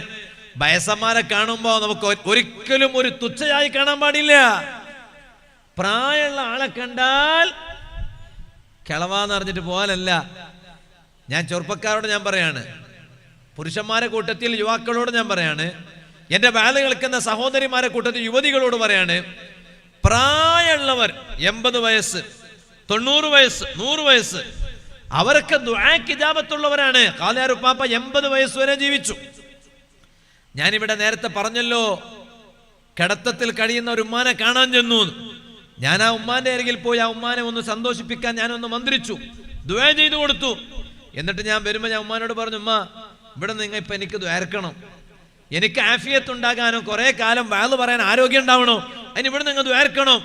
വയസ്സന്മാരെ കാണുമ്പോ നമുക്ക് ഒരിക്കലും ഒരു തുച്ഛയായി കാണാൻ പാടില്ല. പ്രായമുള്ള ആളെ കണ്ടാൽ കിളവാന്ന് അറിഞ്ഞിട്ട് പോകാനല്ല. ഞാൻ ചെറുപ്പക്കാരോട് ഞാൻ പറയാണ്, പുരുഷന്മാരെ കൂട്ടത്തിൽ യുവാക്കളോട് ഞാൻ പറയാണ്, എന്റെ വാല കേൾക്കുന്ന സഹോദരിമാരെ കൂട്ടത്തിൽ യുവതികളോട് പറയാണ്, പ്രായമുള്ളവർ 80 വയസ്സ്, 90 വയസ്സ്, 100 വയസ്സ്, അവരൊക്കെ ദുആക്ക് ഇജാബത്തുള്ളവരാണ്. ഖാലിയാറുപ്പാപ്പ 80 വയസ്സ് വരെ ജീവിച്ചു. ഞാനിവിടെ നേരത്തെ പറഞ്ഞല്ലോ, കിടത്തത്തിൽ കഴിയുന്ന ഒരു ഉമ്മാനെ കാണാൻ ചെന്നു. ഞാൻ ആ ഉമ്മാന്റെ അരികിൽ പോയി ആ ഉമ്മാനെ ഒന്ന് സന്തോഷിപ്പിക്കാൻ ഞാനൊന്ന് മന്ത്രിച്ചു, ദുആ ചെയ്തു കൊടുത്തു. എന്നിട്ട് ഞാൻ വരുമ്പോ ഞാൻ ഉമ്മാനോട് പറഞ്ഞു, ഉമ്മ ഇവിടെ നിങ്ങൾ ഇപ്പൊ എനിക്ക് ദ്വാരക്കണം, എനിക്ക് ആഫിയത്ത് ഉണ്ടാകാനോ കുറെ കാലം വാള് പറയാൻ ആരോഗ്യം ഉണ്ടാവണോ, അതിന് ഇവിടെ നിങ്ങൾ ദ്വാരക്കണം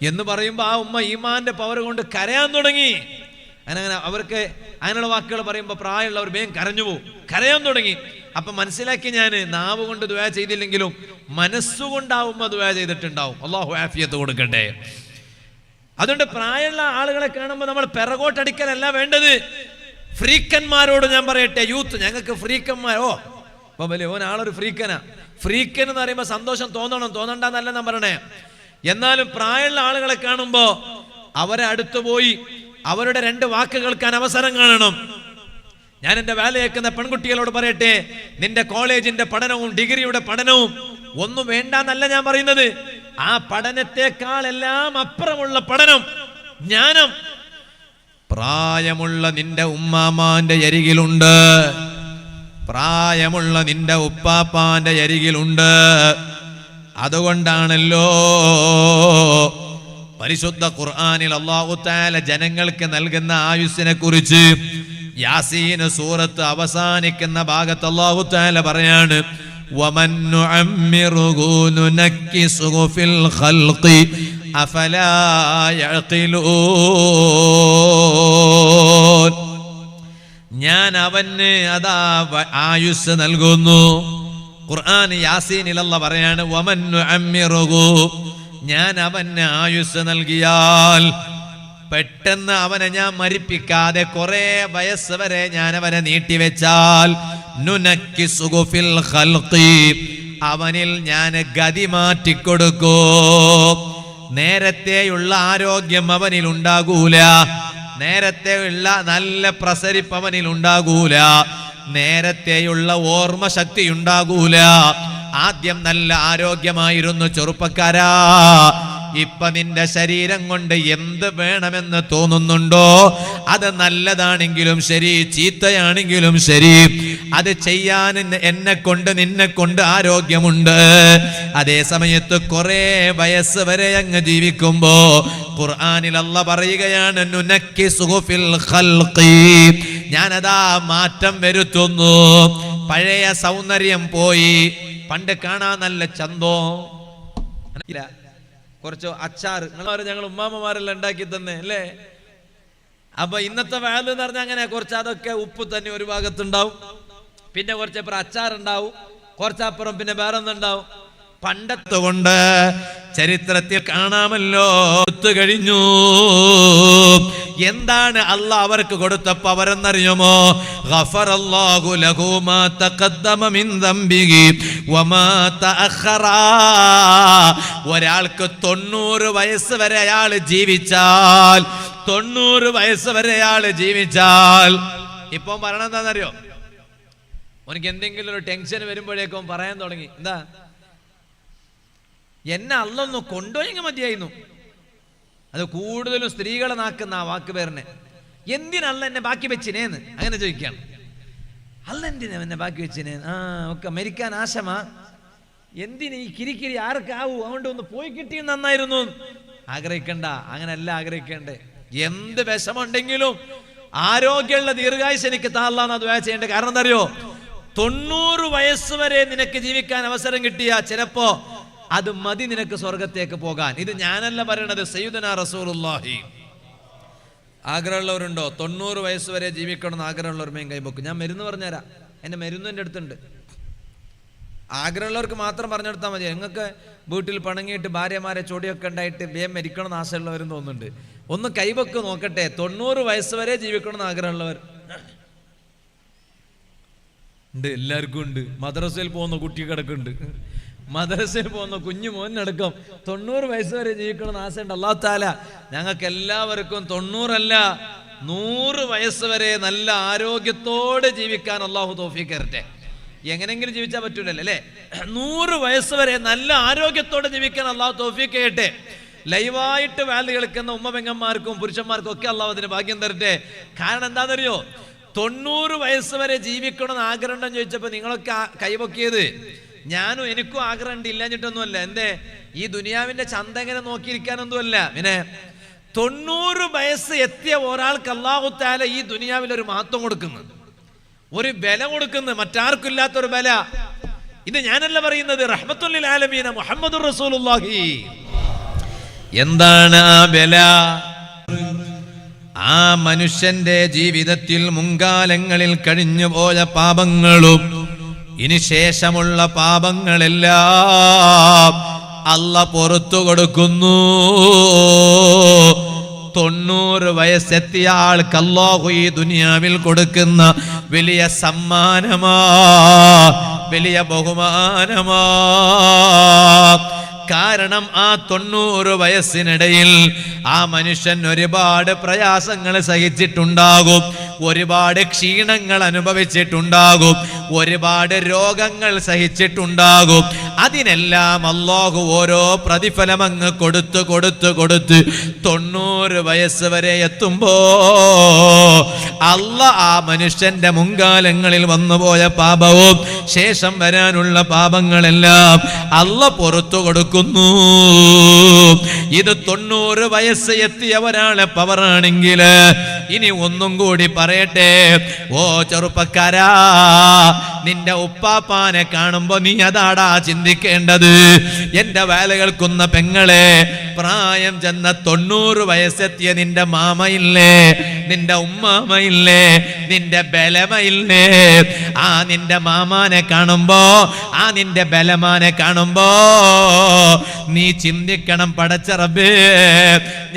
എന്ന് പറയുമ്പോ ആ ഉമ്മ ഈമാന്റെ പവർ കൊണ്ട് കരയാൻ തുടങ്ങി. അങ്ങനെ അവർക്ക് അങ്ങനെയുള്ള വാക്കുകൾ പറയുമ്പോൾ പ്രായമുള്ളവർ വേഗം കരഞ്ഞു പോകും, കരയാൻ തുടങ്ങി. അപ്പൊ മനസ്സിലാക്കി ഞാൻ, നാവ് കൊണ്ട് ദുആ ചെയ്തില്ലെങ്കിലും മനസ്സുകൊണ്ട് ആ ഉമ്മ ദുആ ചെയ്തിട്ടുണ്ടാവും. അല്ലാഹു ആഫിയത്ത് കൊടുക്കട്ടെ. അതുകൊണ്ട് പ്രായമുള്ള ആളുകളെ കാണുമ്പോൾ നമ്മൾ പിറകോട്ടടിക്കലല്ല വേണ്ടത്. ഫ്രീക്കന്മാരോട് ഞാൻ പറയട്ടെ, യൂത്ത്, ഞങ്ങൾക്ക് ഫ്രീക്കന്മാരോ ഇപ്പൊ വലിയ ഓനാളൊരു ഫ്രീക്കനാ. ഫ്രീക്കൻ എന്ന് പറയുമ്പോൾ സന്തോഷം തോന്നണം, തോന്നണ്ടെന്നല്ല ഞാൻ പറയണേ. എന്നാലും പ്രായമുള്ള ആളുകളെ കാണുമ്പോ അവരെ അടുത്ത് പോയി അവരുടെ 2 വാക്ക് കേൾക്കാൻ അവസരം കാണണം. ഞാൻ എന്റെ വേല കേൾക്കുന്ന പെൺകുട്ടികളോട് പറയട്ടെ, നിന്റെ കോളേജിന്റെ പഠനവും ഡിഗ്രിയുടെ പഠനവും ഒന്നും വേണ്ടെന്നല്ല ഞാൻ പറയുന്നത്. ആ പഠനത്തെക്കാൾ എല്ലാം അപ്പുറമുള്ള പഠനം, ജ്ഞാനം പ്രായമുള്ള നിന്റെ ഉമ്മാമാന്റെ അരികിലുണ്ട്, പ്രായമുള്ള നിന്റെ ഉപ്പാപ്പാന്റെ അരികിലുണ്ട്. അതുകൊണ്ടാണല്ലോ പരിശുദ്ധ ഖുർആനിൽ അല്ലാഹു തആല ജനങ്ങൾക്ക് നൽകുന്ന ആയുസ്സിനെ കുറിച്ച് യാസീൻ സൂറത്ത് അവസാനിക്കുന്ന ഭാഗത്ത് അല്ലാഹു തആല പറയാണ്, വമൻ നുഅമ്മിറുഹു നുനക്കിസുഹു ഫിൽ ഖൽഖി അഫലാ യഅഖിലൂൻ. ഞാൻ അവന് അതാ ആയുസ് നൽകുന്നു. ഖുർആൻ യാസീനിൽ അല്ലാഹു പറയാണ്, വമൻ നുഅമ്മിറുഹു, ഞാൻ അവന് ആയുസ് നൽകിയാൽ, പെട്ടെന്ന് അവനെ ഞാൻ മരിപ്പിക്കാതെ കുറെ വയസ്സ് വരെ ഞാൻ അവനെ നീട്ടിവെച്ചാൽ, നുനക്കിസുഹു ഫിൽ ഖൽഖി, അവനിൽ ഞാൻ ഗതി മാറ്റിക്കൊടുക്കും. നേരത്തെയുള്ള ആരോഗ്യം അവനിൽ ഉണ്ടാകൂല, നേരത്തെയുള്ള നല്ല പ്രസരിപ്പ് അവനിൽ ഉണ്ടാകൂല, നേരത്തെയുള്ള ഓർമ്മ ശക്തി ഉണ്ടാകൂല. ആദ്യം നല്ല ആരോഗ്യമായിരുന്നു ചെറുപ്പക്കാരാ, ഇപ്പൊ നിന്റെ ശരീരം കൊണ്ട് എന്ത് വേണമെന്ന് തോന്നുന്നുണ്ടോ, അത് നല്ലതാണെങ്കിലും ശരി ചീത്തയാണെങ്കിലും ശരി, അത് ചെയ്യാൻ എന്നെ കൊണ്ട് നിന്നെ കൊണ്ട് ആരോഗ്യമുണ്ട്. അതേ സമയത്ത് കുറെ വയസ്സ് വരെ അങ്ങ് ജീവിക്കുമ്പോ ഖുർആനിൽ അല്ലാഹ് പറയുകയാണ്, നുനക്കിസുഹു ഫിൽ ഖൽഖി, ഞാനതാ മാറ്റം വരുത്തുന്നു. പഴയ സൗന്ദര്യം പോയി. പണ്ട് കാണാൻ നല്ല ചന്തോ, കുറച്ച് അച്ചാർ ഞങ്ങൾ ഉമ്മാമ്മമാരെല്ലാം ഉണ്ടാക്കി തന്നെ അല്ലേ. അപ്പൊ ഇന്നത്തെ വാല് എന്ന് പറഞ്ഞാൽ അങ്ങനെ കുറച്ച് അതൊക്കെ ഉപ്പ് തന്നെ ഒരു ഭാഗത്തുണ്ടാവും, പിന്നെ കുറച്ചപ്പുറം അച്ചാറുണ്ടാവും, കുറച്ചപ്പുറം പിന്നെ വേറെ ഒന്നുണ്ടാവും. പണ്ടത്തെ കൊണ്ട് ചരിത്രത്തിൽ കാണാമല്ലോ കഴിഞ്ഞു. എന്താണ് അള്ളാഹ് അവർക്ക് കൊടുത്തപ്പോ അവരെന്നറിയുമോ? ഗഫറല്ലാഹു ലഹു മാ തഖദ്ദമ മിൻ ദംബിഹി വമാ തഅഖറ. ഒരാൾക്ക് 90 വയസ്സ് വരെ അയാൾ ജീവിച്ചാൽ, 90 വയസ്സ് വരെ അയാൾ ജീവിച്ചാൽ, ഇപ്പൊ പറയണ എന്താണെന്നറിയോ? അവനക്ക് എന്തെങ്കിലും ഒരു ടെൻഷൻ വരുമ്പോഴേക്കും പറയാൻ തുടങ്ങി, എന്താ എന്നെ അള്ളൊന്ന് കൊണ്ടുപോയെങ്കിൽ മതിയായിരുന്നു. അത് കൂടുതലും സ്ത്രീകളെ നാക്കുന്ന ആ വാക്ക് പേരിനെ. എന്തിനല്ല എന്നെ ബാക്കി വെച്ചിനേന്ന് അങ്ങനെ ചോദിക്കുകയാണ്. അല്ല എന്തിനാ എന്നെ ബാക്കി വെച്ചിനേ? ഒക്കെ മരിക്കാൻ ആശമാ, എന്തിന് ഈ കിരിക്കിരി ആർക്കാവൂ, അതുകൊണ്ട് ഒന്ന് പോയി കിട്ടിയും നന്നായിരുന്നു. ആഗ്രഹിക്കണ്ട, അങ്ങനെയല്ല ആഗ്രഹിക്കണ്ടേ. എന്ത് വിഷമുണ്ടെങ്കിലും ആരോഗ്യമുള്ള ദീർഘായുസ് എനിക്ക് താല്ലാന്ന് അത് ചെയ്യേണ്ട. കാരണം എന്താ അറിയോ? 90 വയസ്സ് വരെ നിനക്ക് ജീവിക്കാൻ അവസരം കിട്ടിയ ചിലപ്പോ അത് മതി നിനക്ക് സ്വർഗത്തേക്ക് പോകാൻ. ഇത് ഞാനല്ല പറയണത്, സയ്യിദുനാ റസൂലുള്ളാഹി. ആഗ്രഹമുള്ളവരുണ്ടോ? 90 വയസ്സ് വരെ ജീവിക്കണമെന്ന് ആഗ്രഹമുള്ളവർ മേം കൈബോക്കും. ഞാൻ മരുന്ന് പറഞ്ഞുതരാം, എൻ്റെ മരുന്ന് എൻ്റെ അടുത്തുണ്ട്. ആഗ്രഹമുള്ളവർക്ക് മാത്രം പറഞ്ഞെടുത്താൽ മതി. നിങ്ങൾക്ക് വീട്ടിൽ പണങ്ങിയിട്ട് ഭാര്യമാരെ ചൊടിയൊക്കെ ഉണ്ടായിട്ട് വേം മരിക്കണമെന്ന് ആശയമുള്ളവരും തോന്നുന്നുണ്ട്. ഒന്ന് കൈവക്ക് നോക്കട്ടെ. 90 വയസ്സ് വരെ ജീവിക്കണമെന്ന് ആഗ്രഹമുള്ളവർ ഉണ്ട്, എല്ലാവർക്കും ഉണ്ട്. മദ്രസയിൽ പോകുന്ന കുട്ടി കിടക്കുന്നുണ്ട്, മദ്രസയിൽ പോകുന്ന കുഞ്ഞു മോനടക്കം 90 വയസ്സ് വരെ ജീവിക്കണമെന്ന് ആശയുണ്ട്. അല്ലാഹു തആല ഞങ്ങൾക്ക് എല്ലാവർക്കും 90 അല്ല 100 വയസ്സ് വരെ നല്ല ആരോഗ്യത്തോടെ ജീവിക്കാൻ അള്ളാഹു തൗഫീഖ് തരട്ടെ. എങ്ങനെങ്കിലും ജീവിച്ചാൽ പറ്റൂലല്ലോ അല്ലേ? 100 വയസ്സ് വരെ നല്ല ആരോഗ്യത്തോടെ ജീവിക്കാൻ അള്ളാഹു തൗഫീഖ് ചെയ്യട്ടെ. ലൈവായിട്ട് വാല് കേൾക്കുന്ന ഉമ്മ പെങ്ങന്മാർക്കും പുരുഷന്മാർക്കും ഒക്കെ അള്ളാഹു അതിന് ഭാഗ്യം തരട്ടെ. കാരണം എന്താണെന്നറിയോ? 90 വയസ്സ് വരെ ജീവിക്കണമെന്ന് ആഗ്രഹം ഉണ്ടെന്ന് ചോദിച്ചപ്പോൾ നിങ്ങളൊക്കെ കൈപൊക്കിയത് ഞാനും എനിക്കും ആഗ്രഹം ഉണ്ട്, ഇല്ലാഞ്ഞിട്ടൊന്നുമല്ല. എന്തേ? ഈ ദുനിയാവിന്റെ ചന്ത എങ്ങനെ നോക്കിയിരിക്കാനൊന്നുമല്ല. പിന്നെ 90 വയസ്സ് എത്തിയ ഒരാൾക്ക് അല്ലാഹു തആല ഈ ദുനിയാവിൽ ഒരു മഹത്വം കൊടുക്കുന്നു, ഒരു ബല കൊടുക്കുന്നു, മറ്റാർക്കും ഇല്ലാത്തൊരു ബല. ഇത് ഞാനല്ല പറയുന്നത്, റഹ്മത്തുൽ ലിൽ ആലമീന മുഹമ്മദുർ റസൂലുള്ളാഹി. എന്താണ് ആ ബല? ആ മനുഷ്യന്റെ ജീവിതത്തിൽ മുൻകാലങ്ങളിൽ കഴിഞ്ഞു പോയ പാപങ്ങളും ഇനി ശേഷമുള്ള പാപങ്ങളെല്ലാം അല്ലാഹ് പുറത്തു കൊടുക്കുന്നു. 90 വയസ്സെത്തിയ ആൾക്ക് അല്ലാഹു ഈ ദുനിയാവിൽ കൊടുക്കുന്ന വലിയ സമ്മാനമാ, വലിയ ബഹുമാനമാ. കാരണം ആ 90 വയസ്സിനിടയിൽ ആ മനുഷ്യൻ ഒരുപാട് പ്രയാസങ്ങൾ സഹിച്ചിട്ടുണ്ടാകും, ഒരുപാട് ക്ഷീണങ്ങൾ അനുഭവിച്ചിട്ടുണ്ടാകും, ഒരുപാട് രോഗങ്ങൾ സഹിച്ചിട്ടുണ്ടാകും. അതിനെല്ലാം അല്ലാഹു ഓരോ പ്രതിഫലം അങ്ങ് കൊടുത്ത് കൊടുത്ത് കൊടുത്ത് 90 വയസ്സ് വരെ എത്തുമ്പോ അല്ലാഹ് ആ മനുഷ്യന്റെ മുൻകാലങ്ങളിൽ വന്നുപോയ പാപവും ശേഷം വരാനുള്ള പാപങ്ങളെല്ലാം അല്ലാഹ് പുറത്തു കൊടുക്കുന്നു. ഇത് 90 വയസ്സ് എത്തിയ ഒരാളെ പവറാണെങ്കിൽ ഇനി ഒന്നും കൂടി പറയട്ടെ. ഓ ചെറുപ്പക്കാരാ, നിന്റെ ഉപ്പാപ്പാനെ കാണുമ്പോ നീ അതാടാ ചിന്തിക്കേണ്ടത്. എന്റെ വേല കേൾക്കുന്ന പെങ്ങളെ, പ്രായം ചെന്ന 90 വയസ്സെത്തിയ നിന്റെ മാമയില്ലേ, നിന്റെ ഉമ്മാമയില്ലേ, നിന്റെ ബലമയില്ലേ? ആ നിന്റെ മാമാനെ കാണുമ്പോ, ആ നിന്റെ ബലമാനെ കാണുമ്പോ നീ ചിന്തിക്കണം, പടച്ച റബ്ബേ,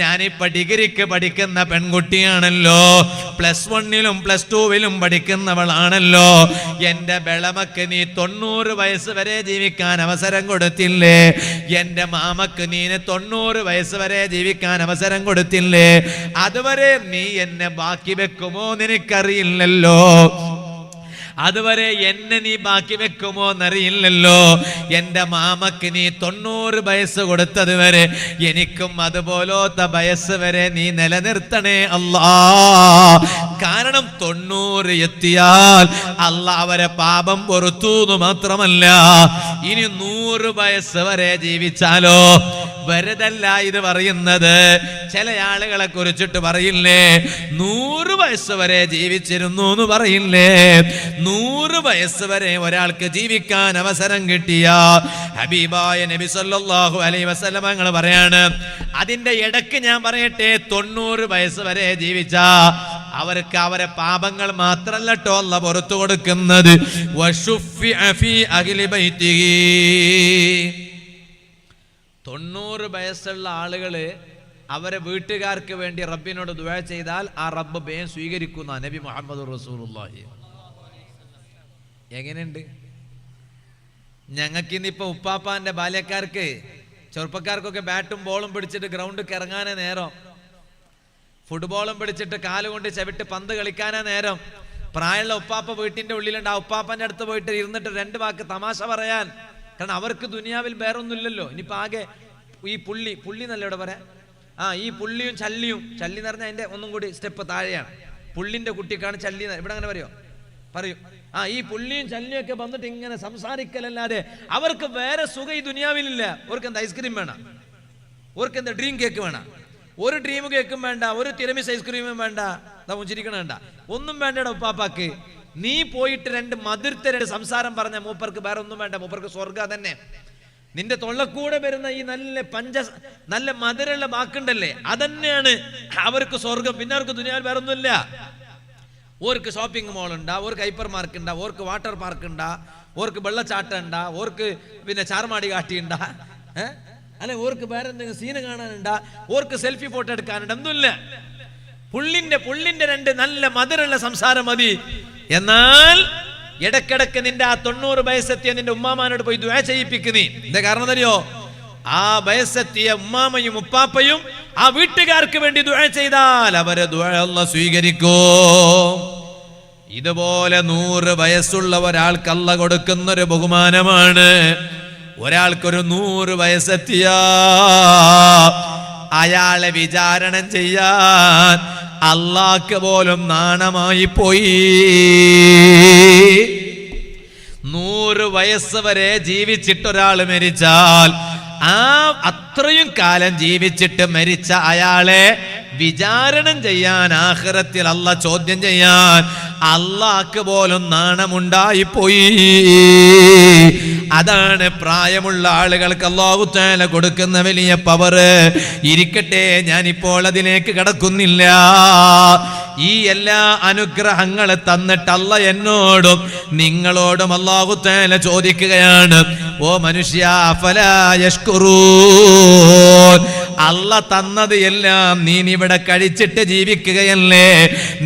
ഞാനിപ്പോ ഡിഗ്രിക്ക് പഠിക്കുന്ന പെൺകുട്ടിയാണല്ലോ, +1-ലും +2-ലും പഠിക്കുന്നവളാണല്ലോ. എന്റെ ബലമക്ക് നീ 90 വയസ്സ് വരെ ജീവിക്കാൻ അവസരം കൊടുത്തില്ലേ? എന്റെ മാമക്ക് നീ 90 വയസ്സ് വരെ ജീവിക്കാൻ അവസരം കൊടുത്തില്ലേ? അതുവരെ നീ എന്നെ ബാക്കി വെക്കുമോ നിനക്കറിയില്ലല്ലോ. അതുവരെ എന്നെ നീ ബാക്കി വെക്കുമോ എന്നറിയില്ലല്ലോ. എന്റെ മാമക്ക് നീ 90 വയസ്സ് കൊടുത്തത് വരെ എനിക്കും അതുപോലത്തെ വയസ്സ് വരെ നീ നിലനിർത്തണേ അല്ലാ. കാരണം 90 എത്തിയാൽ അല്ലാഹ് അവരെ പാപം പൊറുത്തു എന്ന് മാത്രമല്ല, ഇനി 100 വയസ്സ് വരെ ജീവിച്ചാലോ. വെറുതല്ല ഇത് പറയുന്നത്. ചില ആളുകളെ കുറിച്ചിട്ട് പറയില്ലേ 100 വയസ്സ് വരെ ജീവിച്ചിരുന്നു എന്ന് പറയില്ലേ. 100 വയസ്സ് വരെ ഒരാൾക്ക് ജീവിക്കാൻ അവസരം കിട്ടിയ ഹബീബായ നബി സല്ലല്ലാഹു അലൈഹി വസല്ലം തങ്ങൾ പറയാണ്, അതിന്റെ ഇടക്ക് ഞാൻ പറയട്ടെ, 90 വയസ്സ് വരെ ജീവിച്ച അവർക്ക് അവരെ പാപങ്ങൾ മാത്രല്ല ട്ടോ അല്ലാഹ് പുറത്തു കൊടുക്കുന്നത്. വശുഫിഅ ഫീ അഹ്ലി ബൈതിഹി. 90 വയസ്സുള്ള ആളുകള് അവരെ വീട്ടുകാർക്ക് വേണ്ടി റബ്ബിനോട് ദുആ ചെയ്താൽ ആ റബ്ബ് വേഗം സ്വീകരിക്കുന്ന നബി മുഹമ്മദ് റസൂലുള്ളാഹി. എങ്ങനെയുണ്ട്? ഞങ്ങൾക്ക് ഇന്നിപ്പോ ഉപ്പാപ്പാന്റെ ബാല്യക്കാർക്ക് ചെറുപ്പക്കാർക്കൊക്കെ ബാറ്റും ബോളും പിടിച്ചിട്ട് ഗ്രൗണ്ടിൽ ഇറങ്ങാനേ നേരം, ഫുട്ബോളും പിടിച്ചിട്ട് കാലുകൊണ്ട് ചവിട്ട് പന്ത് കളിക്കാനേ നേരം. പ്രായമുള്ള ഉപ്പാപ്പ വീട്ടിന്റെ ഉള്ളിലുണ്ട്. ആ ഉപ്പാപ്പന്റെ അടുത്ത് പോയിട്ട് ഇരുന്നിട്ട് 2 വാക്ക് തമാശ പറയാൻ. കാരണം അവർക്ക് ദുനിയാവിൽ വേറൊന്നുമില്ലല്ലോ. ഇനിയിപ്പോൾ ആകെ ഈ പുള്ളി എന്നല്ല ഇവിടെ പറയാം. ഈ പുള്ളിയും ചല്ലിയും, ചല്ലി എന്ന് പറഞ്ഞാൽ അതിന്റെ ഒന്നും കൂടി സ്റ്റെപ്പ് താഴെയാണ്. പുള്ളിന്റെ കുട്ടിക്കാണ് ചല്ലി. ഇവിടെ അങ്ങനെ പറയും. ഈ പുള്ളിയും ചല്ലിയും ഒക്കെ വന്നിട്ട് ഇങ്ങനെ സംസാരിക്കലല്ലാതെ അവർക്ക് വേറെ സുഖം ഈ ദുനിയാവിലില്ല. അവർക്ക് എന്താ ഐസ്ക്രീം വേണം, അവർക്ക് എന്താ ഡ്രീം കേക്ക് വേണം. ഒരു ഡ്രീം കേക്കും വേണ്ട, ഒരു തിരമിസ് ഐസ്ക്രീമും വേണ്ട, മുച്ചിരിക്കണ വേണ്ട, ഒന്നും വേണ്ടട ഉപ്പാപ്പാക്ക്. നീ പോയിട്ട് 2 മധുരത്തെ 2 സംസാരം പറഞ്ഞ മൂപ്പർക്ക് വേറെ ഒന്നും വേണ്ട. മൂപ്പർക്ക് സ്വർഗം തന്നെ. നിന്റെ തൊള്ളക്കൂടെ വരുന്ന ഈ നല്ല മധുരമുള്ള വാക്കുണ്ടല്ലേ, അതന്നെയാണ് അവർക്ക് സ്വർഗം. പിന്നെ അവർക്ക് ദുനിയാവിൽ വേറെ ഒന്നുമില്ല. ഓർക്ക് ഷോപ്പിംഗ് മോൾ ഉണ്ടാ, ഓർക്ക് ഹൈപ്പർ മാർക്ക് ഉണ്ടാ, ഓർക്ക് വാട്ടർ പാർക്ക് ഉണ്ടാ, ഓർക്ക് വെള്ളച്ചാട്ടം ഉണ്ടാ, ഓർക്ക് പിന്നെ ചാർമാടി കാട്ടി ഉണ്ടാ, അല്ലെ ഓർക്ക് വേറെ എന്തെങ്കിലും സീന കാണാനുണ്ടാ, ഓർക്ക് സെൽഫി ഫോട്ടോ എടുക്കാനുണ്ട്. ഒന്നുമില്ല. പുള്ളിന്റെ 2 നല്ല മധുരമുള്ള സംസാരം മതി. എന്നാൽ ഇടക്കിടക്ക് നിന്റെ ആ 90 വയസ്സെത്തിയ നിന്റെ ഉമ്മാമാനോട് പോയി ദുആ ചെയ്യിപ്പിക്കുന്നീ. എന്താ കാരണം അറിയോ? ആ വയസ്സെത്തിയ ഉമ്മാമയും ഉപ്പാപ്പയും ആ വീട്ടുകാർക്ക് വേണ്ടി ദുആ ചെയ്താൽ അവരെ ദുആ അല്ലാഹ് സ്വീകരിക്കും. ഇതുപോലെ 100 വയസ്സുള്ള ഒരാൾക്ക് അല്ലാഹ് കൊടുക്കുന്നൊരു ബഹുമാനമാണ്. ഒരാൾക്കൊരു 100 വയസ്സെത്തിയ അയാളെ വിചാരണം ചെയ്യാൻ അല്ലാഹ്ക്ക് പോലും നാണമായി പോയി. 100 വയസ്സ് വരെ ജീവിച്ചിട്ടൊരാൾ മരിച്ചാൽ അത്രയും കാലം ജീവിച്ചിട്ട് മരിച്ച അയാളെ വിചാരണം ചെയ്യാൻ ആഖിറത്തിൽ അല്ലാഹ് ചോദ്യം ചെയ്യാൻ അല്ലാഹ്ക്ക് പോലും നാണമുണ്ടായിപ്പോയി. അതാണ് പ്രായമുള്ള ആളുകൾക്ക് അല്ലാഹു തആല കൊടുക്കുന്ന വലിയ പവർ. ഇരിക്കട്ടെ, ഞാനിപ്പോൾ അതിലേക്ക് കടക്കുന്നില്ല. ഈ എല്ലാ അനുഗ്രഹങ്ങൾ തന്നിട്ട് അല്ലാഹ് എന്നോടും നിങ്ങളോടും അല്ലാഹു തആല ചോദിക്കുകയാണ്, ഓ മനുഷ്യ, അഫലാ യഷ്കുറൂൻ. അല്ലാഹ് തന്നത് എല്ലാം നീ ഇവിടെ കഴിച്ചിട്ട് ജീവിക്കുകയല്ലേ?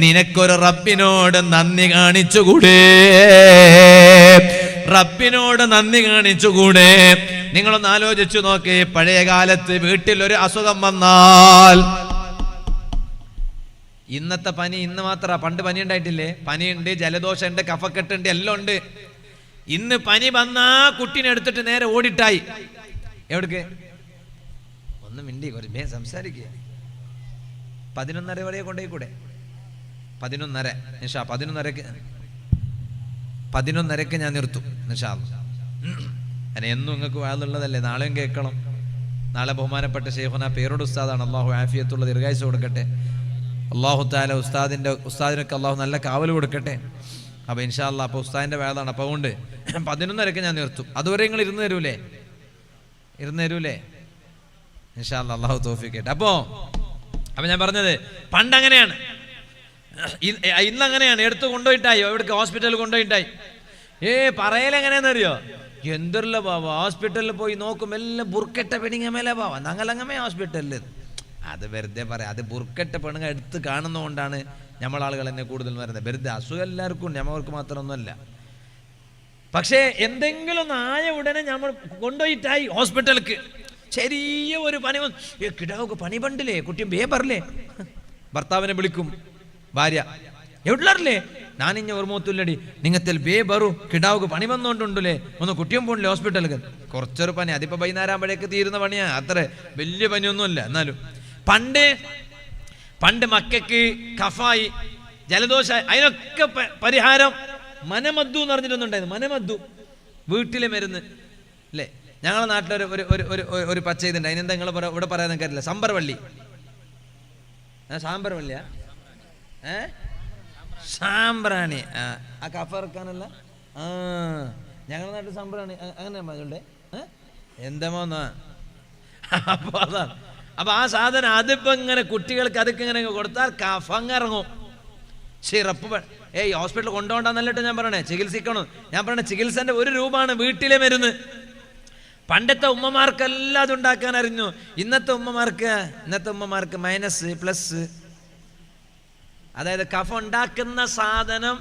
നിനക്കൊരു റബ്ബിനോട് നന്ദി കാണിച്ചുകൂടെ? റബ്ബിനോട് നന്ദി കാണിച്ചുകൂടെ? നിങ്ങളൊന്ന് ആലോചിച്ചു നോക്കേ. പഴയ കാലത്ത് വീട്ടിലൊരു അസുഖം വന്നാൽ, ഇന്നത്തെ പനി ഇന്ന് മാത്ര, പണ്ട് പനി ഉണ്ടായിട്ടില്ലേ? പനിയുണ്ട്, ജലദോഷമുണ്ട്, കഫക്കെട്ടുണ്ട്, എല്ലാം ഉണ്ട്. ഇന്ന് പനി വന്നാ കുട്ടീനെ എടുത്തിട്ട് നേരെ ഓടിട്ടായി. എവിടേക്ക്? ഒന്ന് മിണ്ടി കുറച്ച് വേഗം സംസാരിക്കുക. 11:30 വരെ കൊണ്ടുപോയി കൂടെ? 11:30 നിഷാ, 11:30ക്ക് ഞാൻ നിർത്തും നിഷാ. അങ്ങനെ എന്നും നിങ്ങൾക്ക് വാളുള്ളതല്ലേ, നാളെയും കേൾക്കണം. നാളെ ബഹുമാനപ്പെട്ട ശൈഖുന പേരോട് ഉസ്താദാണ്. അള്ളാഹു ആഫിയത്തുള്ള ദീർഘായുസ്സ് കൊടുക്കട്ടെ. അള്ളാഹു തആല ഉസ്താദിനൊക്കെ അള്ളാഹു നല്ല കാവൽ കൊടുക്കട്ടെ. അപ്പോൾ ഇൻഷാ അല്ലാഹ് അപ്പോൾ ഉസ്താദിൻ്റെ വേളാണ്. അപ്പോൾ അതുകൊണ്ട് 11:30ക്ക് ഞാൻ നിർത്തും. അതുവരെ നിങ്ങൾ ഇരുന്ന് തരൂലേ? ഇൻഷാ അല്ലാഹ്, അള്ളാഹു തൗഫീഖ് ചെയ്യട്ടെ. അപ്പോൾ ഞാൻ പറഞ്ഞത് പണ്ട് അങ്ങനെയാണ്, ഇന്നങ്ങനെയാണ്. എടുത്ത് കൊണ്ടുപോയിട്ടായി, എവിടേക്ക്? ഹോസ്പിറ്റലിൽ കൊണ്ടുപോയിട്ടായി. പറയലെങ്ങനെയാണെന്ന് അറിയോ? എന്തൊരുള്ള ബാബ ഹോസ്പിറ്റലിൽ പോയി നോക്കും, എല്ലാം ബുർക്കെട്ട പെണ്ണുങ്ങ മേലെ ബാബ ഞങ്ങളങ്ങമേ ഹോസ്പിറ്റലിൽ. അത് വെറുതെ പറയാം. അത് ബുർക്കെട്ട പെണ്ണുങ്ങ എടുത്ത് കാണുന്നതുകൊണ്ടാണ് നമ്മളാളുകൾ എന്നെ കൂടുതൽ വരുന്നത്. വെറുതെ അസുഖം എല്ലാവർക്കും ഉണ്ട്, ഞമ്മൾക്ക് മാത്രമൊന്നുമല്ല. പക്ഷേ എന്തെങ്കിലും ആയ ഉടനെ നമ്മൾ കൊണ്ടുപോയിട്ടായി ഹോസ്പിറ്റലിലേക്ക്. ചെറിയ ഒരു പനി കിടാവുക്ക് പനി പണ്ടില്ലേ, കുട്ടിയും ബേ പറഞ്ഞില്ലേ, ഭർത്താവിനെ വിളിക്കും ഭാര്യ, എവിടെല്ലേ ನಾನಿಂಜ ഓർമ്മൊത്തുല്ലടി നിങ്ങത്തിൽ ബേ ബറു കിടാവുക്ക് പണി വന്നോണ്ടുണ്ടല്ലേ ഒന്ന് കുട്ടിയും പോണില്ലേ ഹോസ്പിറ്റലിൽ കുറച്ചൊരു പനി അതിപ്പോ വൈകുന്നേരമാകുമ്പോഴേക്ക് തീരുന്ന പണിയാ അത്ര വലിയ പനിയൊന്നുമില്ല എന്നാലും പണ്ട് മക്കൾക്ക് കഫായി ജലദോഷ അതിനൊക്കെ പരിഹാരം മനമദ്ദു എന്ന് പറഞ്ഞിട്ടൊന്നുണ്ടായിരുന്നു മനമദ്ദു വീട്ടിലെ മരുന്ന് അല്ലേ ഞങ്ങളുടെ നാട്ടിലൊരു ഒരു പച്ച ഇതുണ്ട് അതിനെന്താ നിങ്ങൾ ഇവിടെ പറയാൻ നിൽക്കാറില്ല സാമ്പർവള്ളി സാമ്പർവള്ളിയാ സാമ്പ്രാണി ആ കഫ ഇറക്കാനല്ല ഞങ്ങളുടെ നാട്ടിൽ സാമ്പ്രാണി അങ്ങനെ മകളുടെ എന്താ മോന്നാ അപ്പൊ അതാണ് അപ്പൊ ആ സാധനം അതിപ്പോ ഇങ്ങനെ കുട്ടികൾക്ക് അതൊക്കെ ഇങ്ങനെ കൊടുത്താൽ കഫ അങ്ങ് ഇറങ്ങും സിറപ്പ് ഹോസ്പിറ്റലിൽ കൊണ്ടുപോകണ്ടെന്നല്ലിട്ട് ഞാൻ പറയണേ ചികിത്സിക്കണം ഞാൻ പറയണേ ചികിത്സന്റെ ഒരു രൂപമാണ് വീട്ടിലെ മരുന്ന് പണ്ടത്തെ ഉമ്മമാർക്കെല്ലാം അത് ഉണ്ടാക്കാൻ അറിഞ്ഞു ഇന്നത്തെ ഉമ്മമാർക്ക് മൈനസ് പ്ലസ് അതായത് കഫ ഉണ്ടാക്കുന്ന സാധനം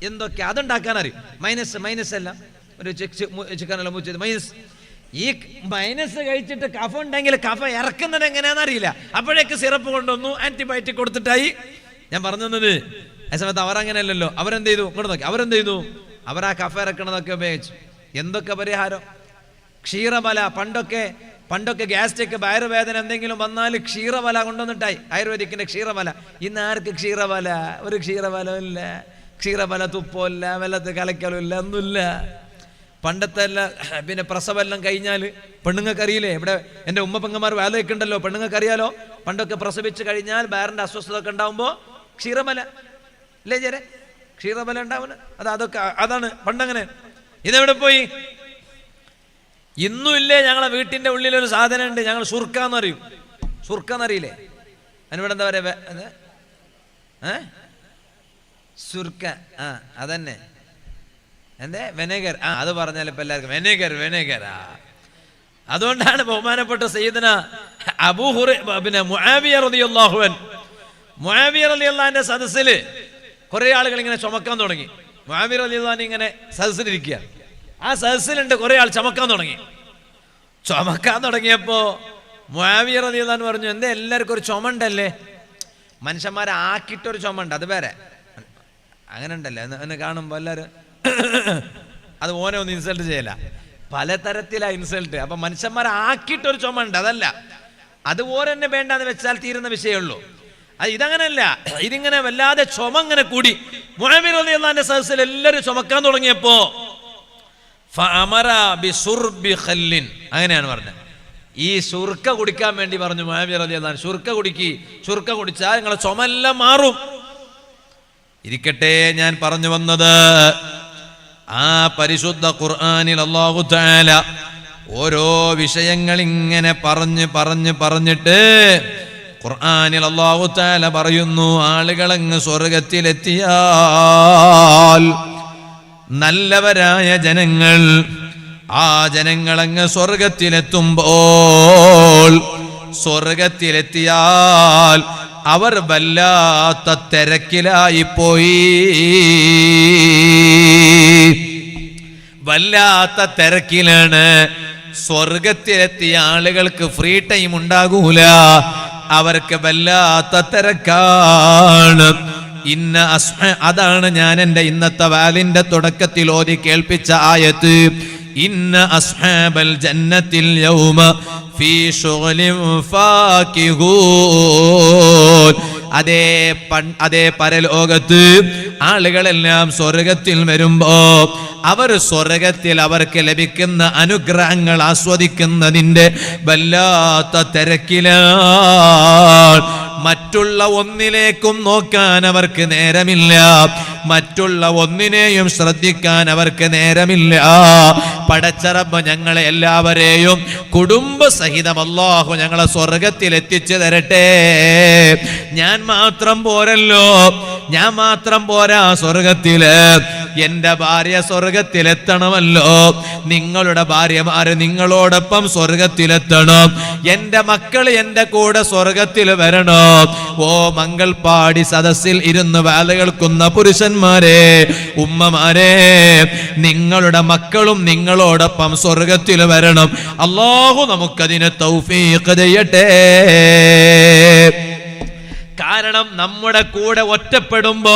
എന്തൊക്കെ അതുണ്ടാക്കാൻ അറിയും മൈനസ് എല്ലാം ഒരു ചിക്കനല്ല മുച്ചത് മൈനസ് ഈ മൈനസ് കഴിച്ചിട്ട് കഫ ഉണ്ടെങ്കിൽ കഫ ഇറക്കുന്നത് എങ്ങനെയാണെന്ന് അറിയില്ല അപ്പോഴേക്ക് സിറപ്പ് കൊണ്ടുവന്നു ആന്റിബയോട്ടിക് കൊടുത്തിട്ടായി ഞാൻ പറഞ്ഞു തന്നത് ആ സമയത്ത് അവരങ്ങനെയല്ലല്ലോ അവരെന്ത് ചെയ്തു ഇങ്ങോട്ട് നോക്കി അവരെന്ത് ചെയ്തു അവർ ആ കഫ ഇറക്കണതൊക്കെ ഉപയോഗിച്ചു എന്തൊക്കെ പരിഹാരം ക്ഷീരബല പണ്ടൊക്കെ ഗ്യാസ്ട്രിക് വയറുവേദന എന്തെങ്കിലും വന്നാൽ ക്ഷീരബല കൊണ്ടുവന്നിട്ടായി ആയുർവേദിക്കിന്റെ ക്ഷീരബല ഇന്ന് ആർക്ക് ക്ഷീരബല ഒരു ക്ഷീരബലവും ഇല്ല ക്ഷീരബല തുപ്പമില്ല വെള്ളത്തിൽ കലക്കലും ഇല്ല ഒന്നുമില്ല പണ്ടത്തെ എല്ലാം പിന്നെ പ്രസവമെല്ലാം കഴിഞ്ഞാൽ പെണ്ണുങ്ങൾക്ക് അറിയില്ലേ ഇവിടെ എൻ്റെ ഉമ്മ പെങ്ങന്മാർ വേലയൊക്കെ ഉണ്ടല്ലോ പെണ്ണുങ്ങൾക്ക് അറിയാലോ പണ്ടൊക്കെ പ്രസവിച്ച് കഴിഞ്ഞാൽ വയറിന്റെ അസ്വസ്ഥത ഒക്കെ ഉണ്ടാവുമ്പോൾ ക്ഷീരബല അല്ലേ ചേരെ ക്ഷീരബല ഉണ്ടാവുന്നത് അതാണ് പണ്ടങ്ങനെ ഇതെവിടെ പോയി ഇന്നും ഇല്ലേ ഞങ്ങളെ വീട്ടിന്റെ ഉള്ളിലൊരു സാധനം ഉണ്ട് ഞങ്ങൾ സുർക്കാന്നറിയും സുർക്കാന്നറിയില്ലേ അതിനിവിടെ എന്താ പറയാ സുർക്ക അതന്നെ എന്തേ വെനഗർ അത് പറഞ്ഞാൽ ഇപ്പൊ എല്ലാവർക്കും വെനഗർ അതുകൊണ്ടാണ് ബഹുമാനപ്പെട്ട സയ്യിദന അബൂ പിന്നെ മുആവിയ റളിയല്ലാഹു അൻഹുവിന്റെ സദസ്സില് കുറെ ആളുകൾ ഇങ്ങനെ ചുമക്കാൻ തുടങ്ങി മുആവിയ റളിയല്ലാഹു അൻഹു ഇങ്ങനെ സദസ്സിലിരിക്കുക ആ സദസ്സിലുണ്ട് കുറെ ആൾ ചുമക്കാൻ തുടങ്ങിയപ്പോ മുആവിയ റളിയല്ലാഹു അൻഹു പറഞ്ഞു എന്താ എല്ലാവർക്കും ഒരു ചുമ ഉണ്ടല്ലേ മനുഷ്യന്മാരെ ആക്കിയിട്ടൊരു ചുമ ഉണ്ട് അത് വേറെ അങ്ങനെ ഉണ്ടല്ലേ എന്ന് കാണുമ്പോ എല്ലാവരും അത് ഓനെ ഒന്ന് ഇൻസൾട്ട് ചെയ്യല പലതരത്തിലാ ഇൻസൾട്ട് അപ്പൊ മനുഷ്യന്മാരെ ആക്കിയിട്ടൊരു ചുമ ഉണ്ട് അതല്ല അത് ഓരോ തന്നെ വേണ്ടാന്ന് വെച്ചാൽ തീരുന്ന വിഷയമുള്ളൂ അത് ഇതങ്ങനല്ല ഇതിങ്ങനെ വല്ലാതെ ചുമ ഇങ്ങനെ കൂടി മുആവിയ റളിയല്ലാഹു അൻഹുവിന്റെ സദസ്സിൽ എല്ലാവരും ചുമക്കാൻ തുടങ്ങിയപ്പോ അങ്ങനെയാണ് പറഞ്ഞത് ഈ സുർക്ക കുടിക്കാൻ വേണ്ടി പറഞ്ഞു മുആവിയ റളിയല്ലാഹു അൻഹു സുർക്ക കുടിച്ചാൽ നിങ്ങളെ ചുമയെല്ലാം മാറും ഇരിക്കട്ടെ ഞാൻ പറഞ്ഞു വന്നത് ആ പരിശുദ്ധ ഖുർആനിൽ അല്ലാഹു തആല ഓരോ വിഷയങ്ങൾ ഇങ്ങനെ പറഞ്ഞിട്ട് ഖുർആനിൽ അല്ലാഹു തആല പറയുന്നു ആളുകളങ്ങ് സ്വർഗ്ഗത്തിലെത്തിയാൽ നല്ലവരായ ജനങ്ങൾ ആ ജനങ്ങളങ്ങ് സ്വർഗത്തിലെത്തിയാൽ അവർ വല്ലാത്ത തിരക്കിലായി പോയി വല്ലാത്ത തിരക്കിലാണ് സ്വർഗത്തിലെത്തിയ ആളുകൾക്ക് ഫ്രീ ടൈം ഉണ്ടാകൂല അവർക്ക് വല്ലാത്ത തിരക്കാണ് അതാണ് ഞാൻ എൻ്റെ ഇന്നത്തെ വാലിന്റെ തുടക്കത്തിൽ ഓതി കേൾപ്പിച്ച ആയത്ത് ഇന്ന അസ്ഹാബൽ ജന്നത്തിൽ യൗമ ഫീ ശുഗ്ലിൻ ഫാകിഹൂൻ അതേ പരലോകത്ത് ആളുകളെല്ലാം സ്വർഗത്തിൽ വരുമ്പോ അവർ സ്വർഗത്തിൽ അവർക്ക് ലഭിക്കുന്ന അനുഗ്രഹങ്ങൾ ആസ്വദിക്കുന്നതിന്റെ വല്ലാത്ത തിരക്കിലാണ് മറ്റുള്ള ഒന്നിലേക്കും നോക്കാൻ അവർക്ക് നേരമില്ല മറ്റുള്ള ഒന്നിനെയും ശ്രദ്ധിക്കാൻ അവർക്ക് നേരമില്ല പടച്ച റബ്ബ് ഞങ്ങളെ എല്ലാവരെയും കുടുംബസഹിതം അല്ലാഹു ഞങ്ങളെ സ്വർഗത്തിൽ എത്തിച്ചു തരട്ടെ ഞാൻ മാത്രം പോരാ സ്വർഗത്തില് എന്റെ ഭാര്യ സ്വർഗത്തിലെത്തണമല്ലോ നിങ്ങളുടെ ഭാര്യമാര് നിങ്ങളോടൊപ്പം സ്വർഗത്തിലെത്തണം എന്റെ മക്കൾ എന്റെ കൂടെ സ്വർഗത്തിൽ വരണം ഓ മംഗൾപാടി സദസ്സിൽ ഇരുന്ന് വേല കേൾക്കുന്ന പുരുഷന്മാരെ ഉമ്മമാരെ നിങ്ങളുടെ മക്കളും നിങ്ങളോടൊപ്പം സ്വർഗത്തിൽ വരണം അല്ലാഹു നമുക്കതിന് തൗഫീഖ് ചെയ്യട്ടെ കാരണം നമ്മുടെ കൂടെ ഒറ്റപ്പെടുമ്പോ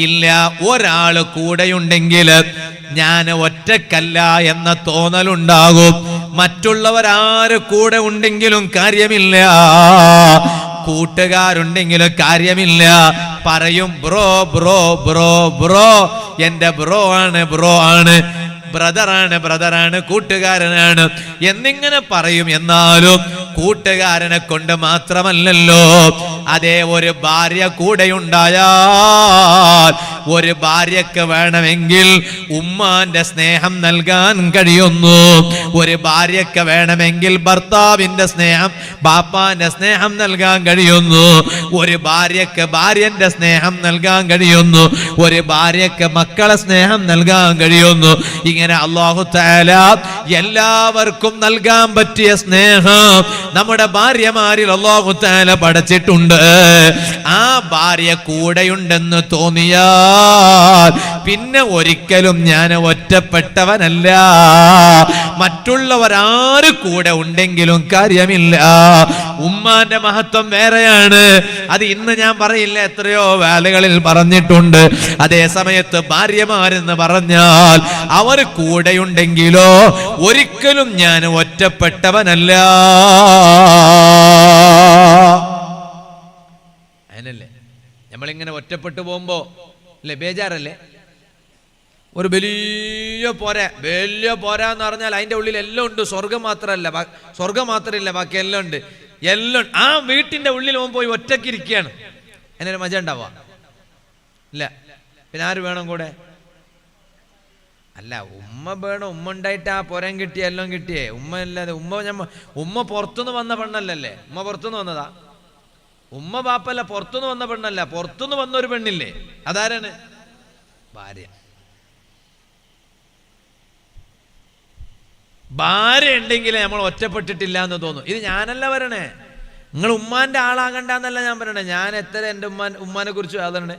ഇല്ല. ഒരാള് കൂടെയുണ്ടെങ്കിൽ ഞാൻ ഒറ്റക്കല്ല എന്ന തോന്നലുണ്ടാകും. മറ്റുള്ളവരാര് കൂടെ ഉണ്ടെങ്കിലും കാര്യമില്ല, കൂട്ടുകാരുണ്ടെങ്കിലും കാര്യമില്ല. പറയും ബ്രോ ബ്രോ ബ്രോ ബ്രോ, എന്റെ ബ്രോ ആണ്, ബ്രദറാണ്, കൂട്ടുകാരനാണ് എന്നിങ്ങനെ പറയും. എന്നാലും കൂട്ടുകാരനെ കൊണ്ട് മാത്രമല്ലല്ലോ, അതേ ഒരു ഭാര്യ കൂടെയുണ്ടായാൽ ഒരു ഭാര്യക്ക് വേണമെങ്കിൽ ഉമ്മാന്റെ സ്നേഹം നൽകാൻ കഴിയുന്നു. ഒരു ഭാര്യക്ക് വേണമെങ്കിൽ ഭർത്താവിന്റെ സ്നേഹം, ബാപ്പാന്റെ സ്നേഹം നൽകാൻ കഴിയുന്നു. ഒരു ഭാര്യക്ക് ഭാര്യന്റെ സ്നേഹം നൽകാൻ കഴിയുന്നു. ഒരു ഭാര്യക്ക് മക്കളെ സ്നേഹം നൽകാൻ കഴിയുന്നു. ഇങ്ങനെ അല്ലാഹു തആല എല്ലാവർക്കും നൽകാൻ പറ്റിയ സ്നേഹം നമ്മുടെ ഭാര്യമാരിൽ അല്ലാഹു തആല പടച്ചിട്ടുണ്ട്. ആ ഭാര്യ കൂടെയുണ്ടെന്ന് തോന്നിയാൽ പിന്നെ ഒരിക്കലും ഞാൻ ഒറ്റപ്പെട്ടവനല്ല. മറ്റുള്ളവരാര് കൂടെ ഉണ്ടെങ്കിലും കാര്യമില്ല. ഉമ്മാന്റെ മഹത്വം വേറെയാണ്. അത് ഇന്ന് ഞാൻ പറയില്ല, എത്രയോ വേലകളിൽ പറഞ്ഞിട്ടുണ്ട്. അതേ സമയത്ത് ഭാര്യമാരെന്ന് പറഞ്ഞാൽ അവർ കൂടെയുണ്ടെങ്കിലോ ഒരിക്കലും ഞാൻ ഒറ്റപ്പെട്ടവനല്ല. അതിനല്ലേ നമ്മളിങ്ങനെ ഒറ്റപ്പെട്ടു പോകുമ്പോ അല്ലേ ബേജാറല്ലേ? ഒരു വലിയ പോരാന്ന് പറഞ്ഞാൽ അതിന്റെ ഉള്ളിൽ എല്ലാം ഉണ്ട്. സ്വർഗം മാത്രമല്ല ബാക്കി എല്ലാം ഉണ്ട്. ആ വീട്ടിന്റെ ഉള്ളിൽ പോയി ഒറ്റക്കിരിക്കുകയാണ്. അതിനൊരു മജ ഉണ്ടാവുക ഇല്ല. പിന്നെ ആര് വേണം കൂടെ? അല്ല, ഉമ്മ വേണം. ഉമ്മ ഉണ്ടായിട്ട് ആ പൊരം കിട്ടിയ എല്ലാം കിട്ടിയേ. ഉമ്മ ഇല്ലാതെ ഉമ്മ പുറത്തുനിന്ന് വന്ന പെണ്ണല്ലേ? ഉമ്മ പുറത്തുനിന്ന് വന്നതാ? ഉമ്മ ബാപ്പല്ല, പുറത്തുനിന്ന് വന്ന പെണ്ണല്ല. പുറത്തുനിന്ന് വന്ന ഒരു പെണ്ണില്ലേ, അതാരാണ്? ഭാര്യ. ഭാര്യ ഉണ്ടെങ്കിലേ നമ്മൾ ഒറ്റപ്പെട്ടിട്ടില്ല എന്ന് തോന്നും. ഇത് ഞാനല്ല പറയണേ, നിങ്ങൾ ഉമ്മാന്റെ ആളാകണ്ടെന്നല്ല ഞാൻ പറയണേ. ഞാൻ എത്ര എൻ്റെ ഉമ്മാനെ കുറിച്ച് വാദമുണ്ട്.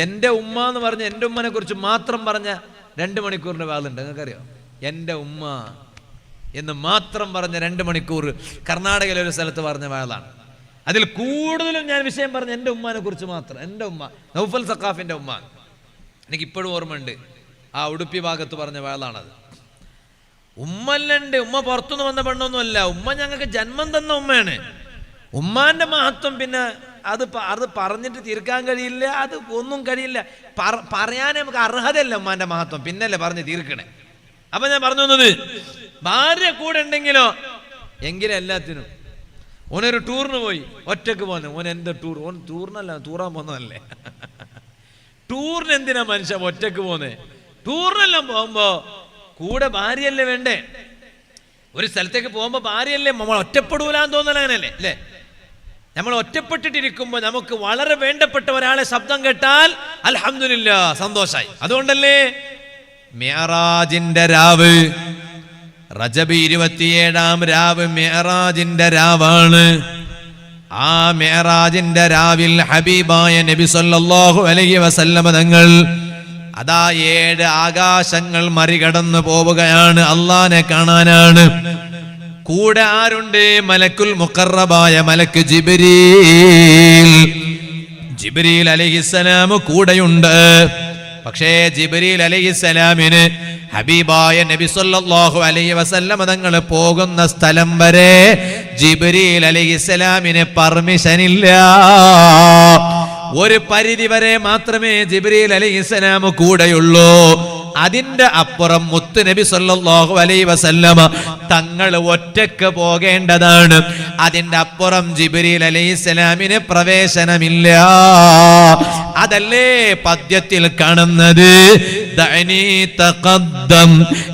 എൻ്റെ ഉമ്മ എന്ന് പറഞ്ഞ എൻ്റെ ഉമ്മനെ കുറിച്ച് മാത്രം പറഞ്ഞ 2 മണിക്കൂറിന്റെ വാദമുണ്ട്. നിങ്ങൾക്കറിയോ? എൻ്റെ ഉമ്മ എന്ന് മാത്രം പറഞ്ഞ 2 മണിക്കൂർ കർണാടകയിലെ ഒരു സ്ഥലത്ത് പറഞ്ഞ വാദമാണ്. അതിൽ കൂടുതലും ഞാൻ വിഷയം പറഞ്ഞ എൻ്റെ ഉമ്മാനെ കുറിച്ച് മാത്രം. എൻ്റെ ഉമ്മ നൗഫൽ സഖാഫിന്റെ ഉമ്മ എനിക്കിപ്പോഴും ഓർമ്മയുണ്ട്. ആ ഉടുപ്പി ഭാഗത്ത് പറഞ്ഞ വാദാണത്. ഉമ്മല്ലുണ്ട്. ഉമ്മ പുറത്തുനിന്ന് വന്ന പെണ്ണൊന്നുമല്ല. ഉമ്മ ഞങ്ങൾക്ക് ജന്മം തന്ന ഉമ്മയാണ്. ഉമ്മാന്റെ മഹത്വം പിന്നെ അത് പറഞ്ഞിട്ട് തീർക്കാൻ കഴിയില്ല. അത് ഒന്നും കഴിയില്ല. പറയാൻ നമുക്ക് അർഹതയല്ല ഉമ്മാന്റെ മഹത്വം. പിന്നല്ലേ പറഞ്ഞ് തീർക്കണേ. അപ്പൊ ഞാൻ പറഞ്ഞു തന്നത്, ഭാര്യ കൂടെ ഉണ്ടെങ്കിലോ എങ്കിലും എല്ലാത്തിനും. ഓനൊരു ടൂറിന് പോയി, ഒറ്റക്ക് പോന്നെ. ഓൻ എന്താ ടൂർ? ഓൻ ടൂറിനല്ല, ടൂറാൻ പോന്നതല്ലേ. ടൂറിന് എന്തിനാ മനുഷ്യ ഒറ്റക്ക് പോന്നേ? ടൂറിനെല്ലാം പോകുമ്പോ കൂടെ ഭാര്യയല്ലേ വേണ്ടേ? ഒരു സ്ഥലത്തേക്ക് പോകുമ്പോ ഭാര്യയല്ലേ? നമ്മൾ ഒറ്റപ്പെടൂലാന്ന് തോന്നല അങ്ങനല്ലേ അല്ലേ? നമ്മൾ ഒറ്റപ്പെട്ടിട്ടിരിക്കുമ്പോ നമുക്ക് വളരെ വേണ്ടപ്പെട്ട ഒരാളെ ശബ്ദം കേട്ടാൽ അൽഹംദുലില്ലാ സന്തോഷായി. അതുകൊണ്ടല്ലേ മിഅ്റാജിന്റെ രാവ്, റജബ് 27-ാം രാവ് മിഅ്റാജിന്റെ രാവാണ്. ആ മിഅ്റാജിന്റെ രാവിൽ ഹബീബായ നബി സല്ലല്ലാഹു അലൈഹി വസല്ലമ തങ്ങൾ അതാ 7 ആകാശങ്ങൾ മറികടന്നു പോവുകയാണ്. അള്ളാനെ കാണാനാണ്. കൂടെ ആരുണ്ട്? മലക്കുൽ മുഖറബായ മലക്ക് ജിബ്രീൽ അലൈഹിസ്സലാം കൂടെയുണ്ട്. പക്ഷേ ജിബ്രീൽ അലൈഹിസ്സലാമിന് ഹബീബായ നബി സല്ലല്ലാഹു അലൈഹി വസല്ലം തങ്ങൾ പോകുന്ന സ്ഥലം വരെ ജിബ്രീൽ അലൈഹിസ്സലാമിന് പെർമിഷൻ ഇല്ല. ഒരു പരിധി വരെ മാത്രമേ ജിബ്രീൽ അലൈഹിസ്സലാം കൂടെയുള്ളൂ. അതിന്റെ അപ്പുറം മുത്ത് നബി സല്ലല്ലാഹു അലൈഹി വസല്ലമ തങ്ങൾ ഒറ്റക്ക് പോകേണ്ടതാണ്. അതിന്റെ അപ്പുറം ജിബ്രീൽ അലൈഹിസ്സലാമിന് പ്രവേശനമില്ല. അതല്ലേ പദ്യത്തിൽ കാണുന്നത്, ദഅനി തഖദ്ദം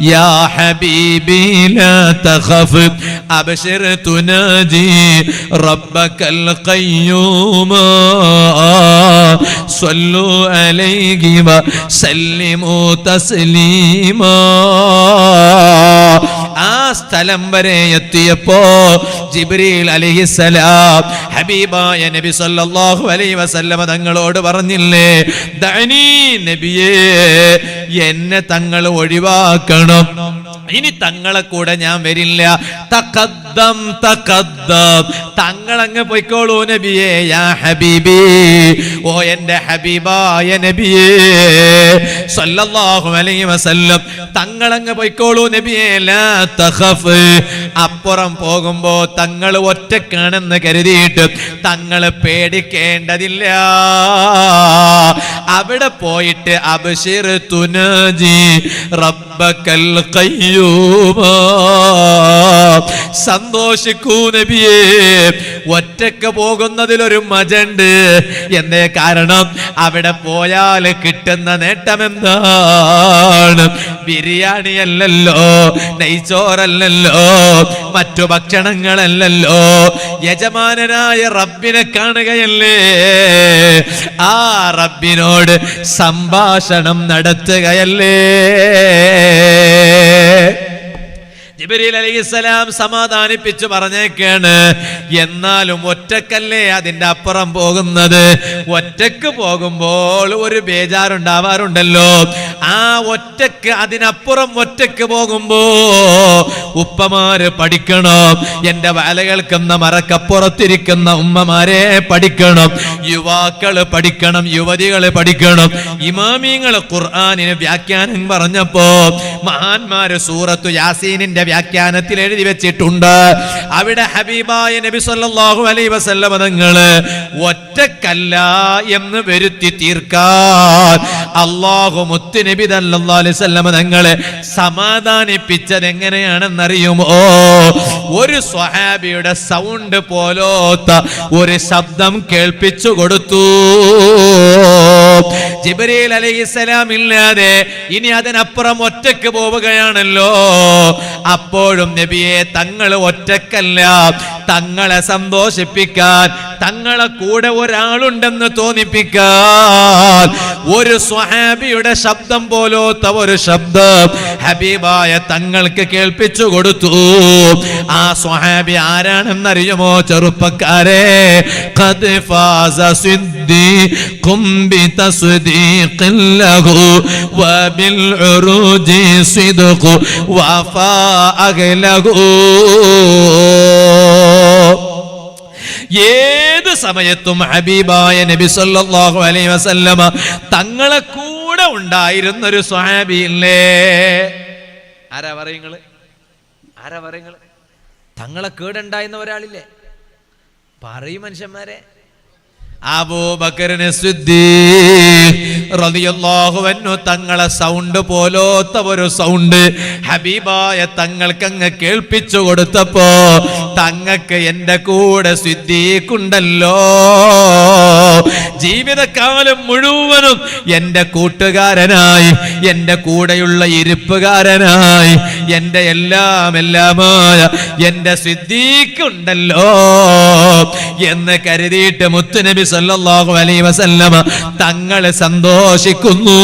യാ ഹബീബി ലാ തഖഫ് അബ്ശിർ തുനാജി റബ്ബകൽ ഖയ്യൂമ സ്വല്ലു അലൈഹി വസല്ലിമു തസ്ലീമാ. ആ സ്ഥലം വരെ എത്തിയപ്പോ ജിബ്രീൽ അലൈഹിസ്സലാം ഹബീബായ നബി സല്ലല്ലാഹു അലൈഹി വസല്ലമ തങ്ങളോട് പറഞ്ഞില്ലേ, ദഅനി നബിയേ, എന്നെ തങ്ങൾ ഒഴിവാക്കണം, ഇനി തങ്ങളെ കൂടെ ഞാൻ വരില്ല. തഖദ്ദം തഖദ്ദം തങ്ങളങ്ങ് പൊയ്ക്കോളൂ നബിയേ യാ ഹബീബി ഓ എൻ്റെ ഹബീബായ നബിയേ സല്ലല്ലാഹു അലൈഹി വസല്ലം തങ്ങളങ്ങ് പൊയ്ക്കോളൂ നബിയേ ലാ തഖഫ് അപ്പുറം പോകുമ്പോ തങ്ങൾ ഒറ്റക്കാണെന്ന് കരുതിയിട്ട് തങ്ങൾ പേടിക്കേണ്ടതില്ല അവിടെ പോയിട്ട് അബ്ശിർ തുനാജി റബ്ബക്കൽ ഖയ്യൂമ സന്തോഷിക്കൂ നബിയേ ഒറ്റക്ക് പോകുന്നതിലൊരു മജണ്ട് എന്തേ കാരണം അവിടെ പോയാൽ കിട്ടുന്ന നേട്ടം എന്താണ് ബിരിയാണി അല്ലല്ലോ നെയ്ച്ചോറല്ലല്ലോ മറ്റു ഭക്ഷണങ്ങളല്ലല്ലോ യജമാനനായ റബ്ബിനെ കാണുകയല്ലേ ആ റബ്ബിനോട് സംഭാഷണം നടത്തുകയല്ലേ ജിബ്രീൽ അലൈഹിസ്സലാം സമാധാനിപ്പിച്ചു പറഞ്ഞേക്കാണ് എന്നാലും ഒറ്റക്കല്ലേ അതിന്റെ അപ്പുറം പോകുന്നത് ഒറ്റക്ക് പോകുമ്പോൾ ഒരു ബേജാറുണ്ടാവാറുണ്ടല്ലോ ആ ഒറ്റക്ക് അതിനപ്പുറം ഒറ്റക്ക് പോകുമ്പോ ഉപ്പമാര് പഠിക്കണം എന്റെ വാല കേൾക്കുന്ന മറക്കപ്പുറത്തിരിക്കുന്ന ഉമ്മമാരെ പഠിക്കണം യുവാക്കള് പഠിക്കണം യുവതികള് പഠിക്കണം ഇമാമിങ്ങള് ഖുർആനിന് വ്യാഖ്യാനം പറഞ്ഞപ്പോ മഹാന്മാര് സൂറത്തു യാസീനിന്റെ വ്യാഖ്യാനത്തിൽ എഴുതി വെച്ചിട്ടുണ്ട് അവിടെ ഹബീബായ നബി സല്ലല്ലാഹു അലൈഹി വസല്ലം തങ്ങള് ഒറ്റക്കല്ല എന്ന് വരുത്തി തീർക്കാൻ അല്ലാഹു മുത്ത് നബി സല്ലല്ലാഹു അലൈഹി വസല്ലം തങ്ങളെ സമാധാനിപ്പിച്ചത് എങ്ങനെയാണെന്നറിയുമോ ഒരു സ്വഹാബിയുടെ സൗണ്ട് പോലോത്ത ഒരു ശബ്ദം കേൾപ്പിച്ചു കൊടുത്തു ജിബ്രീൽ അലൈഹിസ്സലാം ഇല്ലാതെ ഇനി അതിനപ്പുറം ഒറ്റക്ക് പോവുകയാണല്ലോ അപ്പോഴും നബിയെ തങ്ങൾ ഒറ്റക്കല്ല തങ്ങളെ സന്തോഷിപ്പിക്കാൻ തങ്ങളെ കൂടെ ഒരാളുണ്ടെന്ന് തോന്നിപ്പിക്കാൻ ഒരു സ്വഹാബിയുടെ ശബ്ദം പോലോത്ത ഒരു ശബ്ദം ഹബീബായ തങ്ങൾക്ക് കേൾപ്പിച്ചു കൊടുത്തു ആ സ്വഹാബി ആരാണെന്നറിയുമോ ചെറുപ്പക്കാരെ ഖദ് ഫാസ സിദ്ദീഖും ബിതസ്ദീഖിൻ ലഹു വബിൽ ഉറൂജി സിദ്ഖു വഫാ അഗ്ലഹു ഏത് സമയത്തും ഹബീബായ നബി സല്ലല്ലാഹു അലൈഹി വസല്ലമ തങ്ങളെ കൂടെ ഉണ്ടായിരുന്ന ഒരു സ്വഹാബി ഇല്ലേ ആരാ പറയുങ്ങള് തങ്ങളെ കൂടെ ഒരാളില്ലേ പറയും മനുഷ്യന്മാരെ അബൂബക്കറിനെ സിദ്ദീഖ് റളിയല്ലാഹു അൻഹു തങ്ങളെ സൗണ്ട് പോലോത്ത ഒരു സൗണ്ട് ഹബീബായ തങ്ങൾക്കങ്ങ് കേൾപ്പിച്ചു കൊടുത്തപ്പോ തങ്ങൾക്ക് എന്റെ കൂടെ സിദ്ദീഖ് ഉണ്ടല്ലോ ജീവിതകാലം മുഴുവനും എന്റെ കൂട്ടുകാരനായി എന്റെ കൂടെയുള്ള ഇരിപ്പുകാരനായി എന്റെ എല്ലാമായ എന്റെ സിദ്ദീഖ് ഉണ്ടല്ലോ എന്ന് കരുതിയിട്ട് മുത്തുനബി സല്ലല്ലാഹു അലൈഹി വസല്ലമ തങ്ങളെ സന്തോഷിക്കുന്നു.